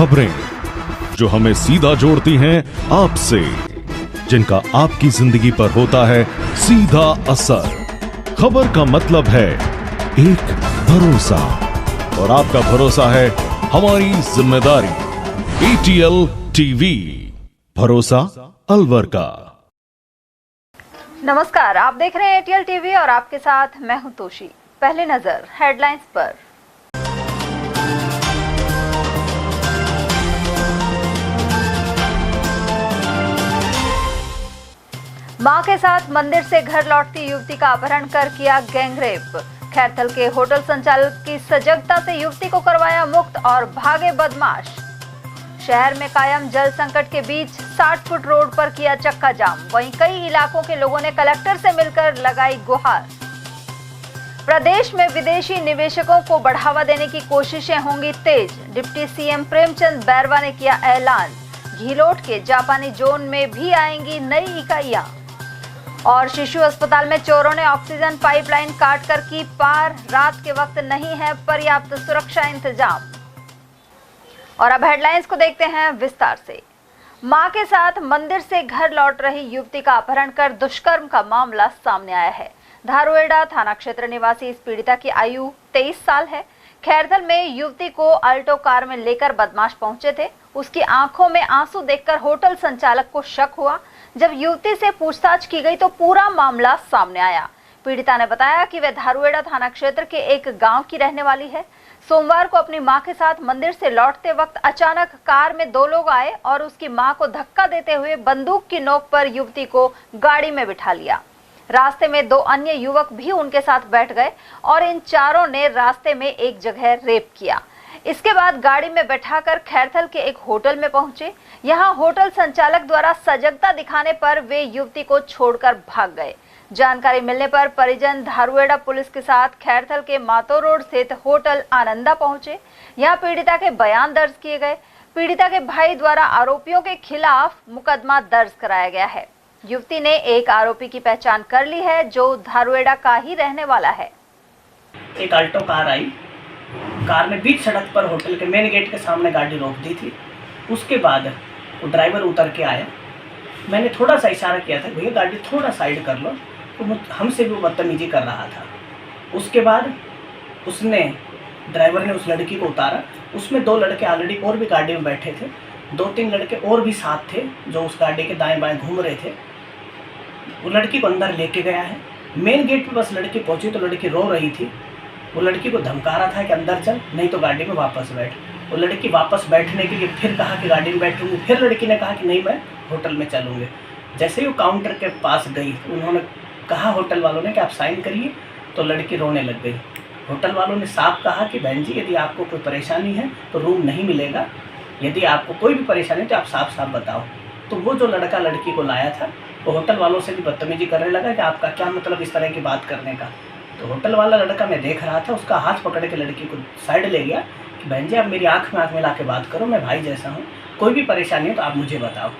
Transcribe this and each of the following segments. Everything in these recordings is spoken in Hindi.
खबरें जो हमें सीधा जोड़ती हैं आपसे, जिनका आपकी जिंदगी पर होता है सीधा असर। खबर का मतलब है एक भरोसा, और आपका भरोसा है हमारी जिम्मेदारी। ATL टीवी, भरोसा अलवर का। नमस्कार, आप देख रहे हैं ATL टीवी और आपके साथ मैं हूं तोशी। पहली नजर हेडलाइंस पर। मां के साथ मंदिर से घर लौटती युवती का अपहरण कर किया गैंगरेप। खैरथल के होटल संचालक की सजगता से युवती को करवाया मुक्त और भागे बदमाश। शहर में कायम जल संकट के बीच 60 फुट रोड पर किया चक्का जाम। वहीं कई इलाकों के लोगों ने कलेक्टर से मिलकर लगाई गुहार। प्रदेश में विदेशी निवेशकों को बढ़ावा देने की कोशिशें होंगी तेज। डिप्टी सीएम प्रेमचंद बैरवा ने किया ऐलान। घीलोट के जापानी जोन में भी आएंगी नई इकाइयां। और शिशु अस्पताल में चोरों ने ऑक्सीजन पाइपलाइन काटकर की पार। रात के वक्त नहीं है पर्याप्त सुरक्षा इंतजाम। और अब हेडलाइंस को देखते हैं विस्तार से। मां के साथ मंदिर से घर लौट रही युवती का अपहरण कर दुष्कर्म का मामला सामने आया है। धारुएड़ा थाना क्षेत्र निवासी इस पीड़िता की आयु 23 साल है। खैरथल में युवती को अल्टो कार में लेकर बदमाश पहुंचे थे। उसकी आंखों में आंसू देखकर होटल संचालक को शक हुआ। जब युवती से पूछताछ की गई तो पूरा मामला सामने आया। पीड़िता ने बताया कि वह धारुएड़ा थाना क्षेत्र के एक गांव की रहने वाली है। सोमवार को अपनी मां के साथ मंदिर से लौटते वक्त अचानक कार में 2 लोग आए और उसकी मां को धक्का देते हुए बंदूक की नोक पर युवती को गाड़ी में बिठा लिया। रास्ते में 2 अन्य युवक भी उनके साथ बैठ गए और इन चारों ने रास्ते में एक जगह रेप किया। इसके बाद गाड़ी में बैठाकर खैरथल के एक होटल में पहुंचे। यहां होटल संचालक द्वारा सजगता दिखाने पर वे युवती को छोड़कर भाग गए। जानकारी मिलने पर परिजन धारुएड़ा पुलिस के साथ खैरथल के मातो रोड स्थित होटल आनंदा पहुंचे। यहां पीड़िता के बयान दर्ज किए गए। पीड़िता के भाई द्वारा आरोपियों के खिलाफ मुकदमा दर्ज कराया गया है। युवती ने एक आरोपी की पहचान कर ली है जो धारुएड़ा का ही रहने वाला है। एक अल्टो कार आई। कार ने बीच सड़क पर होटल के मेन गेट के सामने गाड़ी रोक दी थी। उसके बाद वो ड्राइवर उतर के आया। मैंने थोड़ा सा इशारा किया था, भैया गाड़ी थोड़ा साइड कर लो, तो हमसे भी वो बदतमीजी कर रहा था। उसके बाद ड्राइवर ने उस लड़की को उतारा। उसमें 2 लड़के ऑलरेडी और भी गाड़ी में बैठे थे। 2-3 लड़के और भी साथ थे जो उस गाड़ी के दाएं बाएं घूम रहे थे। वो लड़की को अंदर लेके गया है। मेन गेट पे बस लड़की पहुंची तो लड़की रो रही थी। वो लड़की को धमका रहा था कि अंदर चल, नहीं तो गाड़ी में वापस बैठ। वो लड़की वापस बैठने के लिए फिर कहा कि गाड़ी में बैठूंगी। फिर लड़की ने कहा कि नहीं, मैं होटल में चलूँगी। जैसे ही वो काउंटर के पास गई, उन्होंने कहा होटल वालों ने कि आप साइन करिए, तो लड़की रोने लग गई। होटल वालों ने साफ कहा कि बहन जी, यदि आपको कोई परेशानी है तो रूम नहीं मिलेगा। यदि आपको कोई भी परेशानी है तो आप साफ साफ बताओ। तो वो जो लड़का लड़की को लाया था वो होटल वालों से भी बदतमीजी करने लगा कि आपका क्या मतलब इस तरह की बात करने का। तो होटल वाला लड़का, मैं देख रहा था, उसका हाथ पकड़ के लड़की को साइड ले गया कि बहन जी, आप मेरी आँख में आँख मिला के बात करो, मैं भाई जैसा हूँ, कोई भी परेशानी है तो आप मुझे बताओ।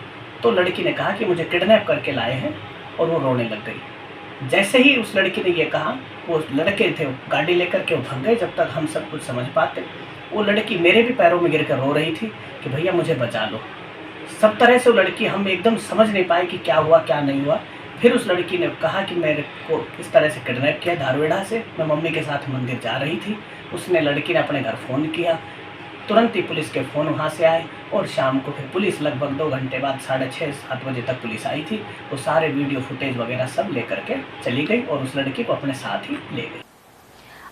तो लड़की ने कहा कि मुझे किडनैप करके लाए हैं, और वो रोने लग गई। जैसे ही उस लड़की ने ये कहा, वो लड़के थे गाड़ी लेकर के वो भाग गए। जब तक हम सब कुछ समझ पाते, वो लड़की मेरे भी पैरों में गिर कर रो रही थी कि भैया मुझे बचा लो। सब तरह से वो लड़की, हम एकदम समझ नहीं पाए कि क्या हुआ क्या नहीं हुआ। फिर उस लड़की ने कहा कि मेरे को इस तरह से किडनैप किया धारुएड़ा से, मैं मम्मी के साथ मंदिर जा रही थी। लड़की ने अपने घर फ़ोन किया। तुरंत ही पुलिस के फ़ोन वहाँ से आए और शाम को फिर पुलिस लगभग 2 घंटे बाद 6:30-7 बजे तक पुलिस आई थी। वो सारे वीडियो फुटेज वगैरह सब लेकर के चली गई और उस लड़की को अपने साथ ही ले गई।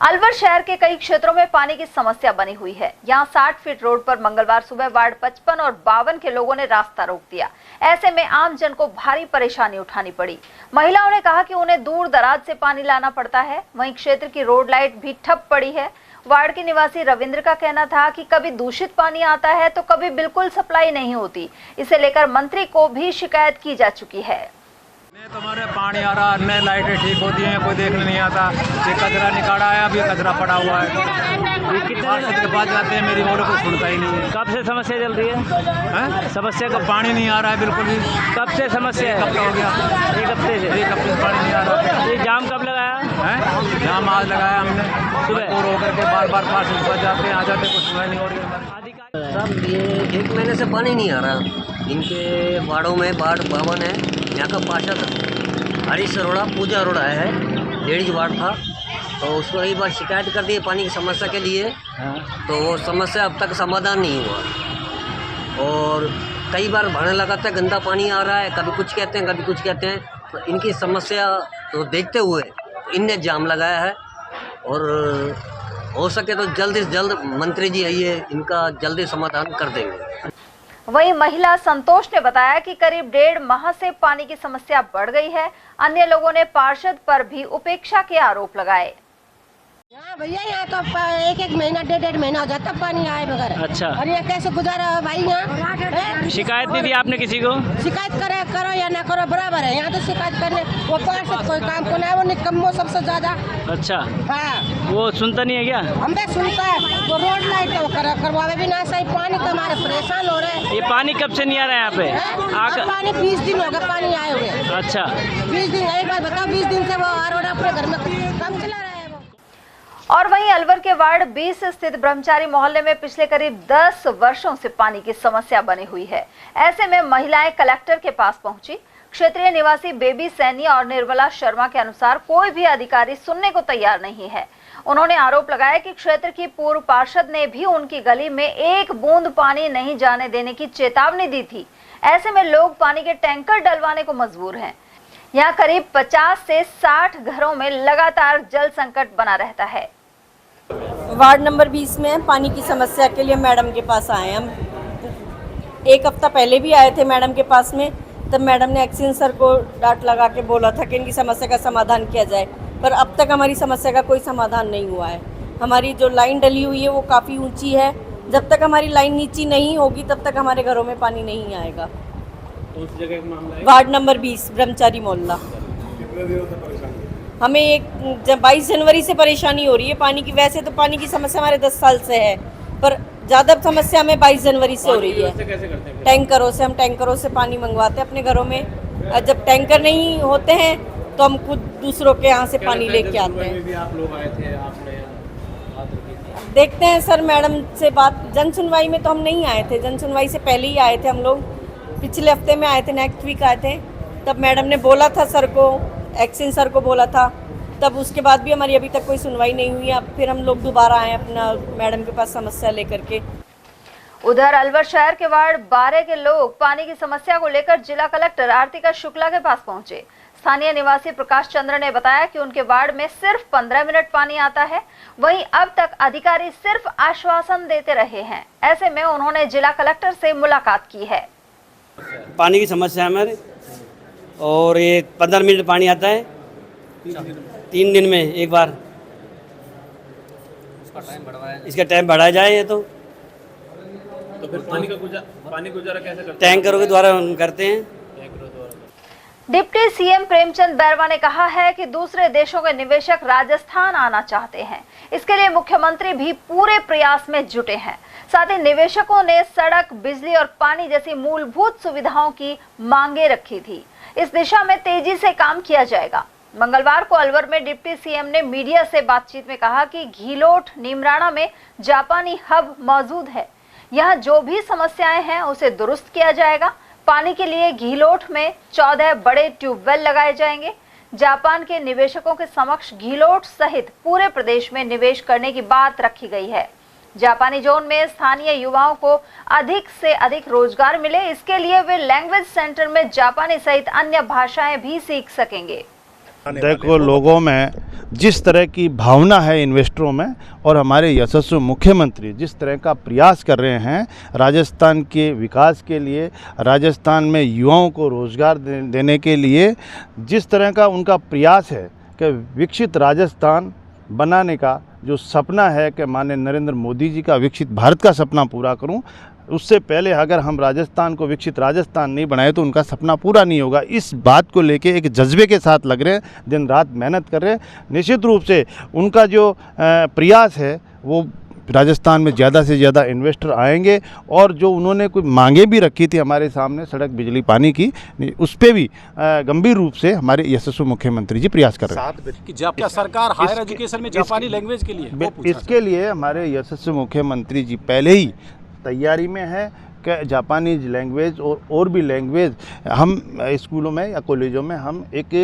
अलवर शहर के कई क्षेत्रों में पानी की समस्या बनी हुई है। यहां 60 फीट रोड पर मंगलवार सुबह वार्ड 55 और 52 के लोगों ने रास्ता रोक दिया। ऐसे में आम जन को भारी परेशानी उठानी पड़ी। महिलाओं ने कहा कि उन्हें दूर दराज से पानी लाना पड़ता है। वहीं क्षेत्र की रोड लाइट भी ठप पड़ी है। वार्ड के निवासी रविंद्र का कहना था कि कभी दूषित पानी आता है तो कभी बिल्कुल सप्लाई नहीं होती। इसे लेकर मंत्री को भी शिकायत की जा चुकी है। तुम्हारे पानी आ रहा, न लाइटें ठीक होती हैं, कोई देखने नहीं आता। ये कचरा निकाला है, अभी कचरा पड़ा हुआ है। कितने के बाद जाते हैं, मेरी बोलो कोई सुनता ही नहीं है। कब से समस्या चल रही है? समस्या का पानी नहीं आ रहा है बिल्कुल भी। कब से समस्या है? कब हो गया? 1 हफ्ते से। 1 हफ्ते से पानी नहीं आ रहा। ये जाम कब लगाया? हैं जाम आज लगाया हमने सुबह और होकर के बार बार पार्षद पर जाते हैं आ जाते हैं, कुछ सुनाई नहीं हो रही है। साहब ये 1 महीने से पानी नहीं आ रहा इनके वार्डों में। वार्ड 52 है। यहाँ का पार्षद हरीश अरोड़ा, पूजा अरोड़ा है, लेडीज वार्ड था, तो उसको कई बार शिकायत कर दी है पानी की समस्या के लिए, तो वो समस्या अब तक समाधान नहीं हुआ। और कई बार भाड़े लगातार गंदा पानी आ रहा है, कभी कुछ कहते हैं कभी कुछ कहते हैं। तो इनकी समस्या तो देखते हुए इनने जाम लगाया है, और हो सके तो जल्द से जल्द मंत्री जी आइए, इनका जल्दी समाधान कर देंगे। वहीं महिला संतोष ने बताया कि करीब 1.5 माह से पानी की समस्या बढ़ गई है। अन्य लोगों ने पार्षद पर भी उपेक्षा के आरोप लगाए। यहाँ भैया यहाँ तो 1-1 महीना 1.5 महीना हो जाता पानी आए बगैर। अच्छा। और ये कैसे गुजारा है भाई यहाँ? शिकायत नहीं दी आपने किसी को? शिकायत करो या ना करो बराबर है। यहाँ तो शिकायत करने वो पार्षद कोई काम को ना, वो निकम्मो सबसे ज्यादा। अच्छा। हाँ, वो सुनता नहीं है क्या? हमने सुनता है, वो रोड लाइट वो करवावे भी ना सही। पानी तो हमारे परेशान हो रहे हैं। ये पानी कब से नहीं आ रहा है यहाँ पे? पानी 20 दिन हो गए पानी आए हुए। अच्छा। 20 दिन, एक बात बताओ, 20 दिन से वो अरोड़ा अपने घर में काम चला रहे हैं। और वहीं अलवर के वार्ड 20 स्थित ब्रह्मचारी मोहल्ले में पिछले करीब 10 वर्षों से पानी की समस्या बनी हुई है। ऐसे में महिलाएं कलेक्टर के पास पहुंची। क्षेत्रीय निवासी बेबी सैनी और निर्मला शर्मा के अनुसार कोई भी अधिकारी सुनने को तैयार नहीं है। उन्होंने आरोप लगाया कि क्षेत्र की पूर्व पार्षद ने भी उनकी गली में एक बूंद पानी नहीं जाने देने की चेतावनी दी थी। ऐसे में लोग पानी के टैंकर डलवाने को मजबूर हैं। यहाँ करीब 50 से 60 घरों में लगातार जल संकट बना रहता है। वार्ड नंबर 20 में पानी की समस्या के लिए मैडम के पास आए हम। 1 हफ्ता पहले भी आए थे मैडम के पास में, तब मैडम ने एक्शन सर को डांट लगा के बोला था कि इनकी समस्या का समाधान किया जाए, पर अब तक हमारी समस्या का कोई समाधान नहीं हुआ है। हमारी जो लाइन डली हुई है वो काफ़ी ऊंची है। जब तक हमारी लाइन नीची नहीं होगी तब तक हमारे घरों में पानी नहीं आएगा। उस जगह का मामला है? वार्ड नंबर 20 ब्रह्मचारी मोहल्ला। हमें 22 जनवरी से परेशानी हो रही है पानी की। वैसे तो पानी की समस्या हमारे 10 साल से है, पर ज़्यादा समस्या हमें 22 जनवरी से हो रही है। कैसे करते हैं? टैंकरों से, हम टैंकरों से पानी मंगवाते हैं अपने घरों में। और जब टैंकर नहीं होते हैं तो हम खुद दूसरों के यहाँ से पानी लेके आते हैं। भी आप लोग आए थे, आपने बात रखी थी? देखते हैं सर, मैडम से बात। जन सुनवाई में तो हम नहीं आए थे, जन सुनवाई से पहले ही आए थे हम लोग। पिछले हफ्ते में आए थे, नेक्स्ट वीक आए थे। तब मैडम ने बोला था सर को, एक्शन सर को बोला था, तब उसके बाद भी हमारी अभी तक कोई सुनवाई नहीं हुई। अब फिर हम लोग दोबारा आए अपना मैडम के पास समस्या लेकर के। उधर अलवर शहर के वार्ड 12 के लोग पानी की समस्या को लेकर जिला कलेक्टर आरतिका शुक्ला के पास पहुंचे। स्थानीय निवासी प्रकाश चंद्र ने बताया कि उनके वार्ड में सिर्फ 15 मिनट पानी आता है। वहीं अब तक अधिकारी सिर्फ आश्वासन देते रहे हैं। ऐसे में उन्होंने जिला कलेक्टर से मुलाकात की है। पानी की समस्या है हमारे, और ये 15 मिनट पानी आता है 3 दिन में एक बार। इसका टाइम बढ़ाया जाए। ये तो फिर पानी गुजारा कैसे करते हैं? टैंकरों के द्वारा हम करते हैं। डिप्टी सीएम प्रेमचंद बैरवा ने कहा है कि दूसरे देशों के निवेशक राजस्थान आना चाहते हैं। इसके लिए मुख्यमंत्री भी पूरे प्रयास में जुटे हैं। साथ ही निवेशकों ने सड़क, बिजली और पानी जैसी मूलभूत सुविधाओं की मांगे रखी थी। इस दिशा में तेजी से काम किया जाएगा। मंगलवार को अलवर में डिप्टी सीएम ने मीडिया से बातचीत में कहा कि घीलोट नीमराणा में जापानी हब मौजूद है। यहाँ जो भी समस्याएं हैं उसे दुरुस्त किया जाएगा। पानी के लिए घीलोट में 14 बड़े ट्यूबवेल लगाए जाएंगे। जापान के निवेशकों के समक्ष घीलोट सहित पूरे प्रदेश में निवेश करने की बात रखी गई है। जापानी जोन में स्थानीय युवाओं को अधिक से अधिक रोजगार मिले, इसके लिए वे लैंग्वेज सेंटर में जापानी सहित अन्य भाषाएं भी सीख सकेंगे। देखो, लोगों में जिस तरह की भावना है इन्वेस्टरों में, और हमारे यशस्वी मुख्यमंत्री जिस तरह का प्रयास कर रहे हैं राजस्थान के विकास के लिए, राजस्थान में युवाओं को रोज़गार देने के लिए, जिस तरह का उनका प्रयास है कि विकसित राजस्थान बनाने का जो सपना है कि माननीय नरेंद्र मोदी जी का विकसित भारत का सपना पूरा करूं, उससे पहले अगर हम राजस्थान को विकसित राजस्थान नहीं बनाए तो उनका सपना पूरा नहीं होगा। इस बात को लेके एक जज्बे के साथ लग रहे हैं, दिन रात मेहनत कर रहे हैं। निश्चित रूप से उनका जो प्रयास है वो राजस्थान में ज़्यादा से ज़्यादा इन्वेस्टर आएंगे और जो उन्होंने कोई मांगे भी रखी थी हमारे सामने सड़क बिजली पानी की, उस पर भी गंभीर रूप से हमारे यशस्वी मुख्यमंत्री जी प्रयास कर रहे हैं। कि क्या सरकार हायर एजुकेशन में जापानी लैंग्वेज के लिए इसके लिए हमारे यशस्वी मुख्यमंत्री जी पहले ही तैयारी में है कि जापानीज लैंग्वेज और भी लैंग्वेज हम स्कूलों में या कॉलेजों में हम एक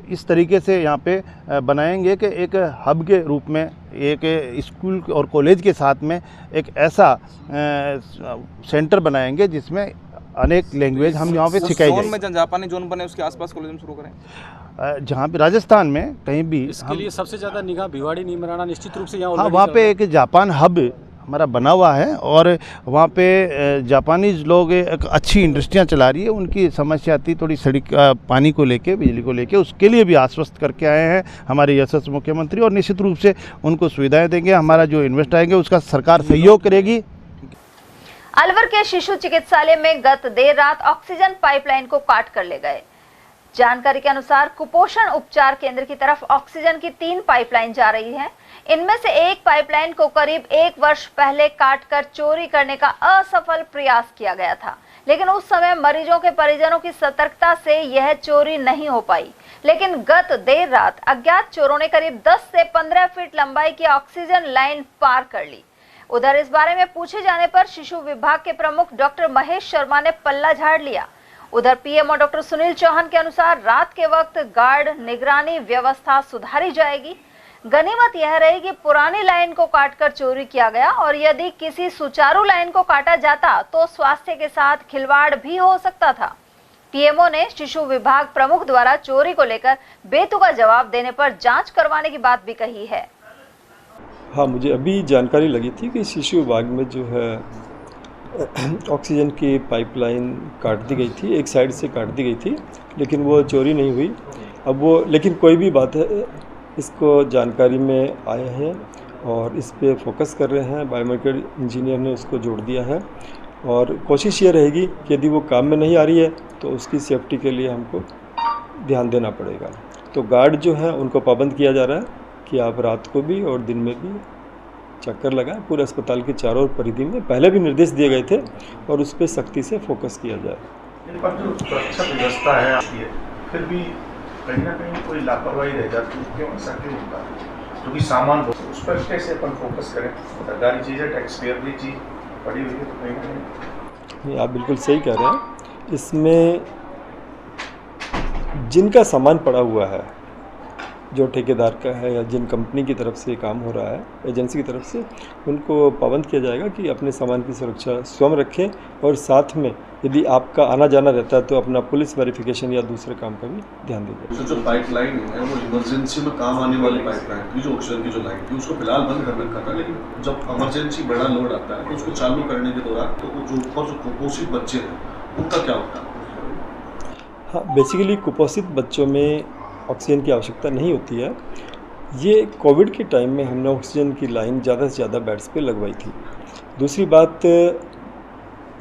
इस तरीके से यहाँ पे बनाएंगे कि एक हब के रूप में एक स्कूल और कॉलेज के साथ में एक ऐसा सेंटर बनाएंगे जिसमें अनेक लैंग्वेज हम यहाँ पे सिखाई जाएगी। में जापानी जोन बने उसके आसपास कॉलेज में शुरू करें, जहाँ पे राजस्थान में कहीं भी इसके लिए सबसे ज़्यादा निगाह भिवाड़ी नीमराना निश्चित रूप से यहाँ। हाँ, वहाँ पे एक जापान हब हमारा बना हुआ है और वहाँ पे जापानीज लोग एक अच्छी इंडस्ट्रियाँ चला रही है। उनकी समस्या थी थोड़ी सड़क पानी को लेके, बिजली को लेके, उसके लिए भी आश्वस्त करके आए हैं हमारे यशस्वी मुख्यमंत्री और निश्चित रूप से उनको सुविधाएं देंगे। हमारा जो इन्वेस्ट आएंगे उसका सरकार सहयोग करेगी। अलवर के शिशु चिकित्सालय में गत देर रात ऑक्सीजन पाइपलाइन को काट कर ले गए। जानकारी के अनुसार कुपोषण उपचार केंद्र की तरफ ऑक्सीजन की 3 पाइपलाइन जा रही हैं। इनमें से एक पाइपलाइन को करीब 1 वर्ष पहले काटकर चोरी करने का असफल प्रयास किया गया था, लेकिन उस समय मरीजों के परिजनों की सतर्कता से यह चोरी नहीं हो पाई। लेकिन गत देर रात अज्ञात चोरों ने करीब 10 से 15 फीट लंबाई की ऑक्सीजन लाइन पार कर ली। उधर इस बारे में पूछे जाने पर शिशु विभाग के प्रमुख डॉक्टर महेश शर्मा ने पल्ला झाड़ लिया। उधर पीएमओ डॉक्टर सुनील चौहान के अनुसार रात के वक्त गार्ड निगरानी व्यवस्था सुधारी जाएगी। गनीमत यह रही कि पुरानी लाइन को काटकर चोरी किया गया और यदि किसी सुचारू लाइन को काटा जाता तो स्वास्थ्य के साथ खिलवाड़ भी हो सकता था। पीएमओ ने शिशु विभाग प्रमुख द्वारा चोरी को लेकर बेतुका जवाब देने पर जांच करवाने की बात भी कही है। हाँ, मुझे अभी जानकारी लगी थी कि शिशु विभाग में जो है ऑक्सीजन की पाइपलाइन काट दी गई थी, एक साइड से काट दी गई थी, लेकिन वो चोरी नहीं हुई। अब वो लेकिन कोई भी बात है, इसको जानकारी में आए हैं और इस पे फोकस कर रहे हैं। बायोमेडिकल इंजीनियर ने उसको जोड़ दिया है और कोशिश ये रहेगी कि यदि वो काम में नहीं आ रही है तो उसकी सेफ्टी के लिए हमको ध्यान देना पड़ेगा। तो गार्ड जो है उनको पाबंद किया जा रहा है कि आप रात को भी और दिन में भी चक्कर लगाएं। पूरे अस्पताल के चारों ओर परिधि में पहले भी निर्देश दिए गए थे और उस पर सख्ती से फोकस किया जाए। इन पर जो सुरक्षा व्यवस्था है फिर भी कहीं ना कहीं कोई लापरवाही रह जाती है, क्यों ऐसा क्यों होता है? जो भी सामान हो उस पर कैसे अपन फोकस करें? सरकारी चीज़ है, टैक्स पेयर की चीज़ पड़ी हुई है, तो कहीं ना कहीं आप बिल्कुल सही कह रहे हैं। इसमें जिनका सामान पड़ा हुआ है, जो ठेकेदार का है या जिन कंपनी की तरफ से काम हो रहा है, एजेंसी की तरफ से, उनको पाबंद किया जाएगा कि अपने सामान की सुरक्षा स्वयं रखें और साथ में यदि आपका आना जाना रहता है तो अपना पुलिस वेरिफिकेशन या दूसरे काम का भी ध्यान दीजिए। तो जो पाइपलाइन है वो इमरजेंसी में काम आने वाली पाइपलाइन थी, जो ऑक्सीजन की जो लाइन थी उसको फिलहाल बंद कर रखा था, लेकिन जब इमरजेंसी बड़ा लोड आता है तो उसको चालू करने के दौरान तो जो ऊपर जो कुपोषित बच्चे हैं उनका क्या होता है? हाँ, बेसिकली कुपोषित बच्चों में ऑक्सीजन की आवश्यकता नहीं होती है। ये कोविड के टाइम में हमने ऑक्सीजन की लाइन ज़्यादा से ज़्यादा बेड्स पे लगवाई थी। दूसरी बात,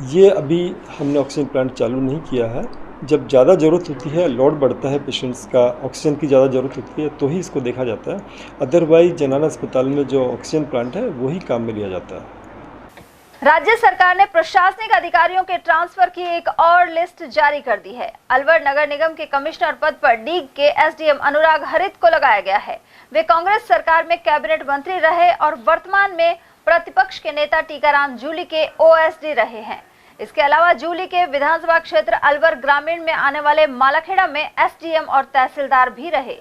ये अभी हमने ऑक्सीजन प्लांट चालू नहीं किया है। जब ज़्यादा ज़रूरत होती है, लोड बढ़ता है पेशेंट्स का, ऑक्सीजन की ज़्यादा ज़रूरत होती है तो ही इसको देखा जाता है। अदरवाइज जनाना अस्पताल में जो ऑक्सीजन प्लांट है वही काम में लिया जाता है। राज्य सरकार ने प्रशासनिक अधिकारियों के ट्रांसफर की एक और लिस्ट जारी कर दी है। अलवर नगर निगम के कमिश्नर पद पर डीग के एसडीएम अनुराग हरित को लगाया गया है। वे कांग्रेस सरकार में कैबिनेट मंत्री रहे और वर्तमान में प्रतिपक्ष के नेता टीकाराम जूली के ओएसडी रहे हैं। इसके अलावा जूली के विधानसभा क्षेत्र अलवर ग्रामीण में आने वाले मालाखेड़ा में एसडीएम और तहसीलदार भी रहे।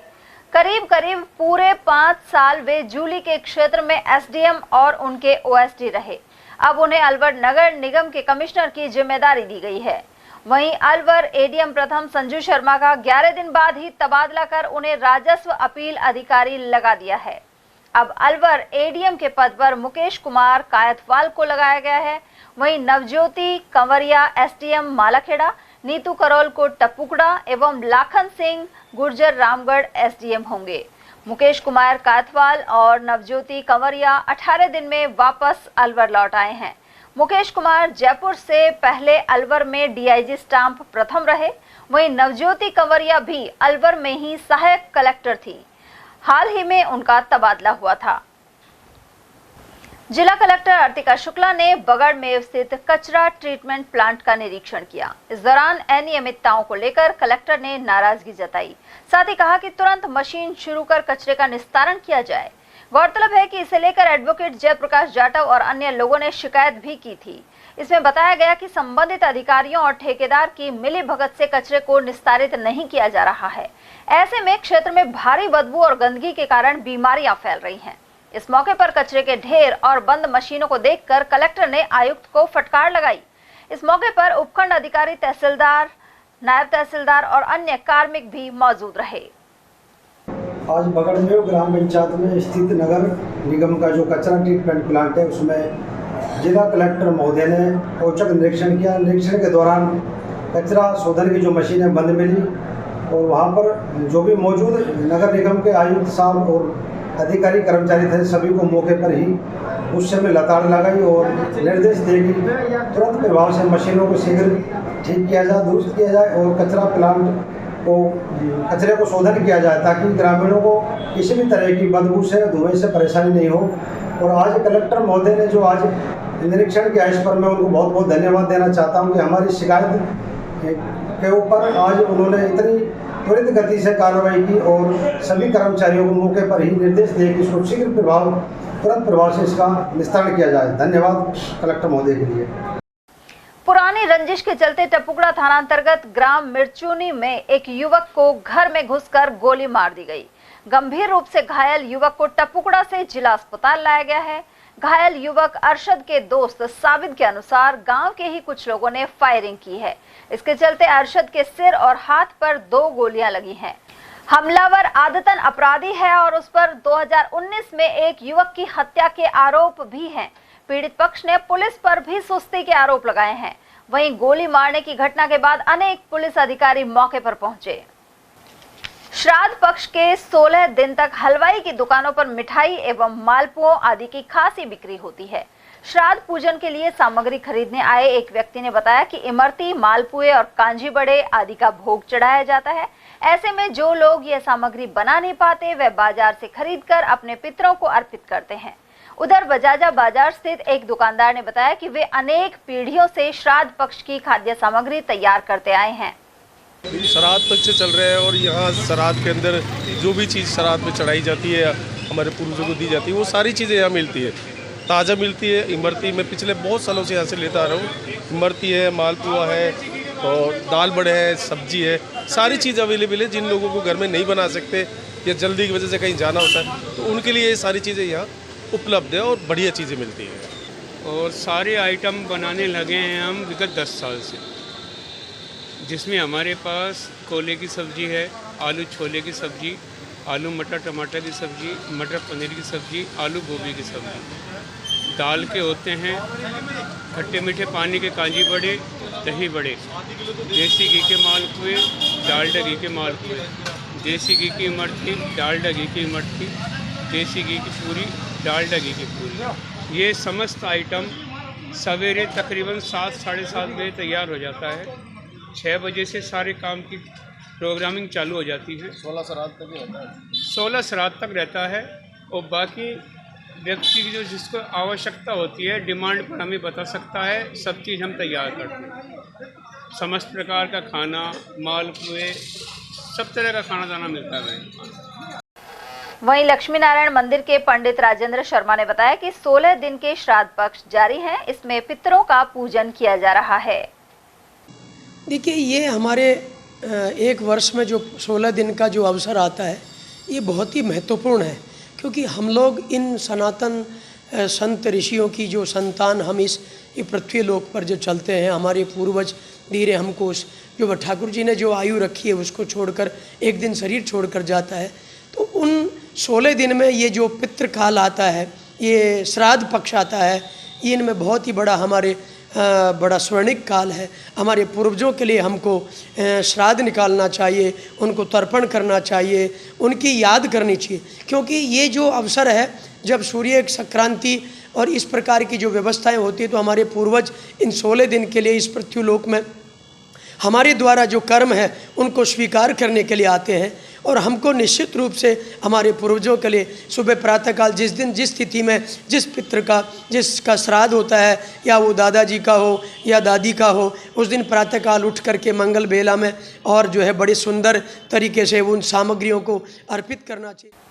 करीब करीब पूरे 5 साल वे जूली के क्षेत्र में एसडीएम और उनके ओएसडी रहे। अब उन्हें अलवर नगर निगम के कमिश्नर की जिम्मेदारी दी गई है। वहीं अलवर एडीएम प्रथम संजू शर्मा का 11 दिन बाद ही तबादला कर उन्हें राजस्व अपील अधिकारी लगा दिया है। अब अलवर एडीएम के पद पर मुकेश कुमार कायतवाल को लगाया गया है। वहीं नवज्योति कंवरिया एसडीएम मालाखेड़ा, नीतू करोल को टपुकड़ा एवं लाखन सिंह गुर्जर रामगढ़ एसडीएम होंगे। मुकेश कुमार कायतवाल और नवज्योति कंवरिया 18 दिन में वापस अलवर लौट आए हैं। मुकेश कुमार जयपुर से पहले अलवर में डीआईजी स्टाम्प प्रथम रहे। वहीं नवज्योति कंवरिया भी अलवर में ही सहायक कलेक्टर थी। हाल ही में उनका तबादला हुआ था। जिला कलेक्टर अर्तिका शुक्ला ने बगड़ में स्थित कचरा ट्रीटमेंट प्लांट का निरीक्षण किया। इस दौरान अनियमितताओं को लेकर कलेक्टर ने नाराजगी जताई। साथ ही कहा कि तुरंत मशीन शुरू कर कचरे का निस्तारण किया जाए। गौरतलब है कि इसे लेकर एडवोकेट जयप्रकाश जाटव और अन्य लोगों ने शिकायत भी की थी। इसमें बताया गया कि संबंधित अधिकारियों और ठेकेदार की मिलीभगत से कचरे को निस्तारित नहीं किया जा रहा है। ऐसे में क्षेत्र में भारी बदबू और गंदगी के कारण बीमारियां फैल रही हैं। इस मौके पर कचरे के ढेर और बंद मशीनों को देखकर कलेक्टर ने आयुक्त को फटकार लगाई। इस मौके पर उपखंड अधिकारी, तहसीलदार, नायब तहसीलदार और अन्य कार्मिक भी मौजूद रहे। आज बगड़मेव ग्राम पंचायत में स्थित नगर निगम का जो कचरा ट्रीटमेंट प्लांट है उसमें जिला कलेक्टर महोदय ने औचक निरीक्षण किया। निरीक्षण के दौरान कचरा शोधन की जो मशीनें बंद मिली और वहाँ पर जो भी मौजूद नगर निगम के आयुक्त साहब और अधिकारी कर्मचारी थे सभी को मौके पर ही उस समय लताड़ लगाई और निर्देश दिए कि तुरंत प्रभाव से मशीनों को शीघ्र ठीक किया जाए, दुरुस्त किया जाए और कचरा प्लांट को कचरे को शोधन किया जाए ताकि ग्रामीणों को किसी भी तरह की बदबू से, धुएं से परेशानी नहीं हो। और आज कलेक्टर महोदय ने जो आज निरीक्षण किया इस पर मैं उनको बहुत बहुत धन्यवाद देना चाहता हूँ कि हमारी शिकायत के ऊपर आज उन्होंने इतनी त्वरित गति से कार्रवाई की और सभी कर्मचारियों को मौके पर ही निर्देश दिए कि इसको शीघ्र तुरंत प्रभाव से इसका निस्तारण किया जाए। धन्यवाद कलेक्टर महोदय के लिए। पुरानी रंजिश के चलते टपुकड़ा थाना अंतर्गत ग्राम मिर्चुनी में एक युवक को घर में घुसकर गोली मार दी गई। गंभीर रूप से घायल युवक को टपुकड़ा से जिला अस्पताल लाया गया है। घायल युवक अरशद के दोस्त साबित के अनुसार गांव के ही कुछ लोगों ने फायरिंग की है। इसके चलते अरशद के सिर और हाथ पर 2 गोलियां लगी हैं। हमलावर आदतन अपराधी है और उस पर 2019 में एक युवक की हत्या के आरोप भी हैं। पीड़ित पक्ष ने पुलिस पर भी सुस्ती के आरोप लगाए हैं। वहीं गोली मारने की घटना के बाद अनेक पुलिस अधिकारी मौके पर पहुंचे। श्राद्ध पक्ष के 16 दिन तक हलवाई की दुकानों पर मिठाई एवं मालपुओं आदि की खासी बिक्री होती है। श्राद्ध पूजन के लिए सामग्री खरीदने आए एक व्यक्ति ने बताया कि इमरती, मालपुए और कांजी बड़े आदि का भोग चढ़ाया जाता है। ऐसे में जो लोग यह सामग्री बना नहीं पाते वे बाजार से खरीदकर अपने पितरों को अर्पित करते हैं। उधर बजाजा बाजार स्थित एक दुकानदार ने बताया कि वे अनेक पीढ़ियों से श्राद्ध पक्ष की खाद्य सामग्री तैयार करते आए हैं। श्राद्ध पक्ष चल रहे हैं और यहाँ श्राद्ध के अंदर जो भी चीज़ श्राद्ध में चढ़ाई जाती है, हमारे पूर्वजों को दी जाती है, वो सारी चीज़ें यहाँ मिलती है, ताज़ा मिलती है। इमरती में पिछले बहुत सालों से यहाँ से लेता आ रहा हूँ। इमरती है, मालपुआ है और दाल बड़े हैं, सब्जी है, सारी चीज़ अवेलेबल है। जिन लोगों को घर में नहीं बना सकते या जल्दी की वजह से कहीं जाना होता है तो उनके लिए ये सारी चीज़ें यहाँ उपलब्ध है और बढ़िया चीज़ें मिलती हैं। और सारे आइटम बनाने लगे हैं हम विगत 10 साल से, जिसमें हमारे पास कोले की सब्ज़ी है, आलू छोले की सब्ज़ी, आलू मटर टमाटर की सब्ज़ी, मटर पनीर की सब्ज़ी, आलू गोभी की सब्ज़ी, दाल के होते हैं, खट्टे मीठे पानी के कांजी बड़े, दही बड़े, देसी घी के मालपुए, डालडा घी के मालपुए, देसी घी की इमरती, डालडा घी की इमरती, देसी घी की पूरी, डालडा घी की पूरी। ये समस्त आइटम सवेरे तकरीबन 7 साढ़े 7 बजे तैयार हो जाता है। 6 बजे से सारे काम की प्रोग्रामिंग चालू हो जाती है। 16 श्राद्ध तक रहता है। 16 श्राद्ध तक रहता है और बाकी व्यक्ति की जो जिसको आवश्यकता होती है, डिमांड पर हमें बता सकता है, सब चीज़ हम तैयार करते हैं। समस्त प्रकार का खाना, मालपुए, सब तरह का खाना दाना मिलता है। वहीं लक्ष्मी नारायण मंदिर के पंडित राजेंद्र शर्मा ने बताया कि 16 दिन के श्राद्ध पक्ष जारी हैं। इसमें पितरों का पूजन किया जा रहा है। देखिए, ये हमारे एक वर्ष में जो 16 दिन का जो अवसर आता है ये बहुत ही महत्वपूर्ण है, क्योंकि हम लोग इन सनातन संत ऋषियों की जो संतान, हम इस पृथ्वी लोक पर जो चलते हैं, हमारे पूर्वज धीरे हमको जो ठाकुर जी ने जो आयु रखी है उसको छोड़कर एक दिन शरीर छोड़कर जाता है। तो उन 16 दिन में ये जो पितृकाल आता है, ये श्राद्ध पक्ष आता है, ये इनमें बहुत ही बड़ा हमारे बड़ा स्वर्णिक काल है। हमारे पूर्वजों के लिए हमको श्राद्ध निकालना चाहिए, उनको तर्पण करना चाहिए, उनकी याद करनी चाहिए, क्योंकि ये जो अवसर है जब सूर्य संक्रांति और इस प्रकार की जो व्यवस्थाएं होती है तो हमारे पूर्वज इन 16 दिन के लिए इस पृथ्वीलोक में हमारे द्वारा जो कर्म है उनको स्वीकार करने के लिए आते हैं और हमको निश्चित रूप से हमारे पूर्वजों के लिए सुबह प्रातःकाल जिस दिन जिस तिथि में जिस पितृ का जिसका श्राद्ध होता है, या वो दादाजी का हो या दादी का हो, उस दिन प्रातःकाल उठ करके मंगल बेला में और जो है बड़ी सुंदर तरीके से उन सामग्रियों को अर्पित करना चाहिए।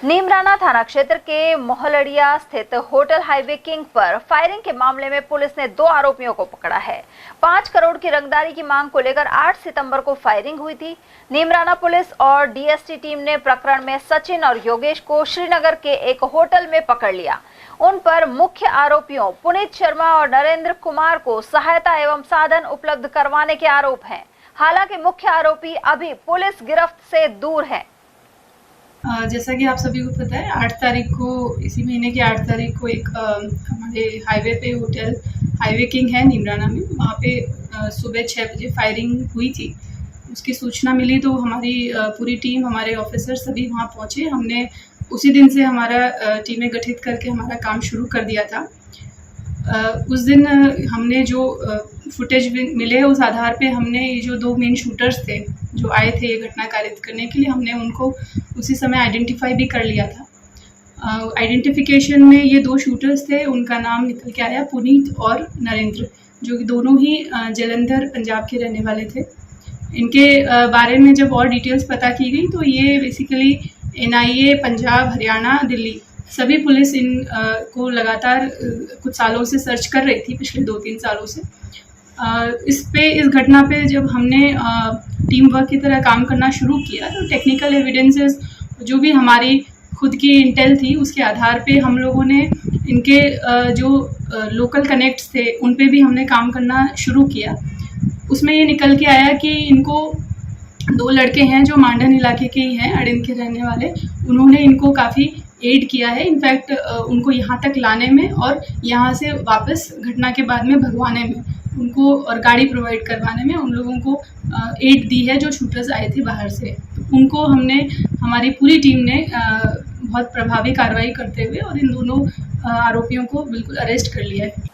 नीमराना थाना क्षेत्र के मोहलड़िया स्थित होटल हाईवे किंग पर फायरिंग के मामले में पुलिस ने 2 आरोपियों को पकड़ा है। 5 करोड़ की रंगदारी की मांग को लेकर 8 सितंबर को फायरिंग हुई थी। नीमराना पुलिस और डीएसटी टीम ने प्रकरण में सचिन और योगेश को श्रीनगर के एक होटल में पकड़ लिया। उन पर मुख्य आरोपियों पुनीत शर्मा और नरेंद्र कुमार को सहायता एवं साधन उपलब्ध करवाने के आरोप हैं। हालांकि मुख्य आरोपी अभी पुलिस गिरफ्त से दूर है। जैसा कि आप सभी को पता है, 8 तारीख को, इसी महीने की 8 तारीख को एक हमारे हाईवे पे होटल हाईवे किंग है नीमराना में, वहाँ पे सुबह 6 बजे फायरिंग हुई थी। उसकी सूचना मिली तो हमारी पूरी टीम, हमारे ऑफिसर सभी वहाँ पहुँचे। हमने उसी दिन से हमारा टीमें गठित करके हमारा काम शुरू कर दिया था। उस दिन हमने जो फुटेज मिले उस आधार पे हमने ये जो 2 मेन शूटर्स थे जो आए थे ये घटना कारित करने के लिए, हमने उनको उसी समय आइडेंटिफाई भी कर लिया था। आइडेंटिफिकेशन में ये 2 शूटर्स थे, उनका नाम निकल के आया पुनीत और नरेंद्र, जो कि दोनों ही जलंधर पंजाब के रहने वाले थे। इनके बारे में जब और डिटेल्स पता की गई तो ये बेसिकली NIA पंजाब, हरियाणा, दिल्ली सभी पुलिस इन को लगातार कुछ सालों से सर्च कर रही थी, पिछले 2-3 सालों से। इस घटना पे जब हमने टीम वर्क की तरह काम करना शुरू किया तो टेक्निकल एविडेंसेस जो भी हमारी खुद की इंटेल थी उसके आधार पे हम लोगों ने इनके जो लोकल कनेक्ट्स थे उन पे भी हमने काम करना शुरू किया। उसमें ये निकल के आया कि इनको 2 लड़के हैं जो मांडन इलाके के ही हैं, अड़िन के रहने वाले। उन्होंने इनको काफ़ी एड किया है, इनफैक्ट उनको यहाँ तक लाने में और यहाँ से वापस घटना के बाद में भगवाने में उनको और गाड़ी प्रोवाइड करवाने में उन लोगों को एड दी है जो शूटर्स आए थे बाहर से। उनको हमने, हमारी पूरी टीम ने बहुत प्रभावी कार्रवाई करते हुए और इन दोनों आरोपियों को बिल्कुल अरेस्ट कर लिया है।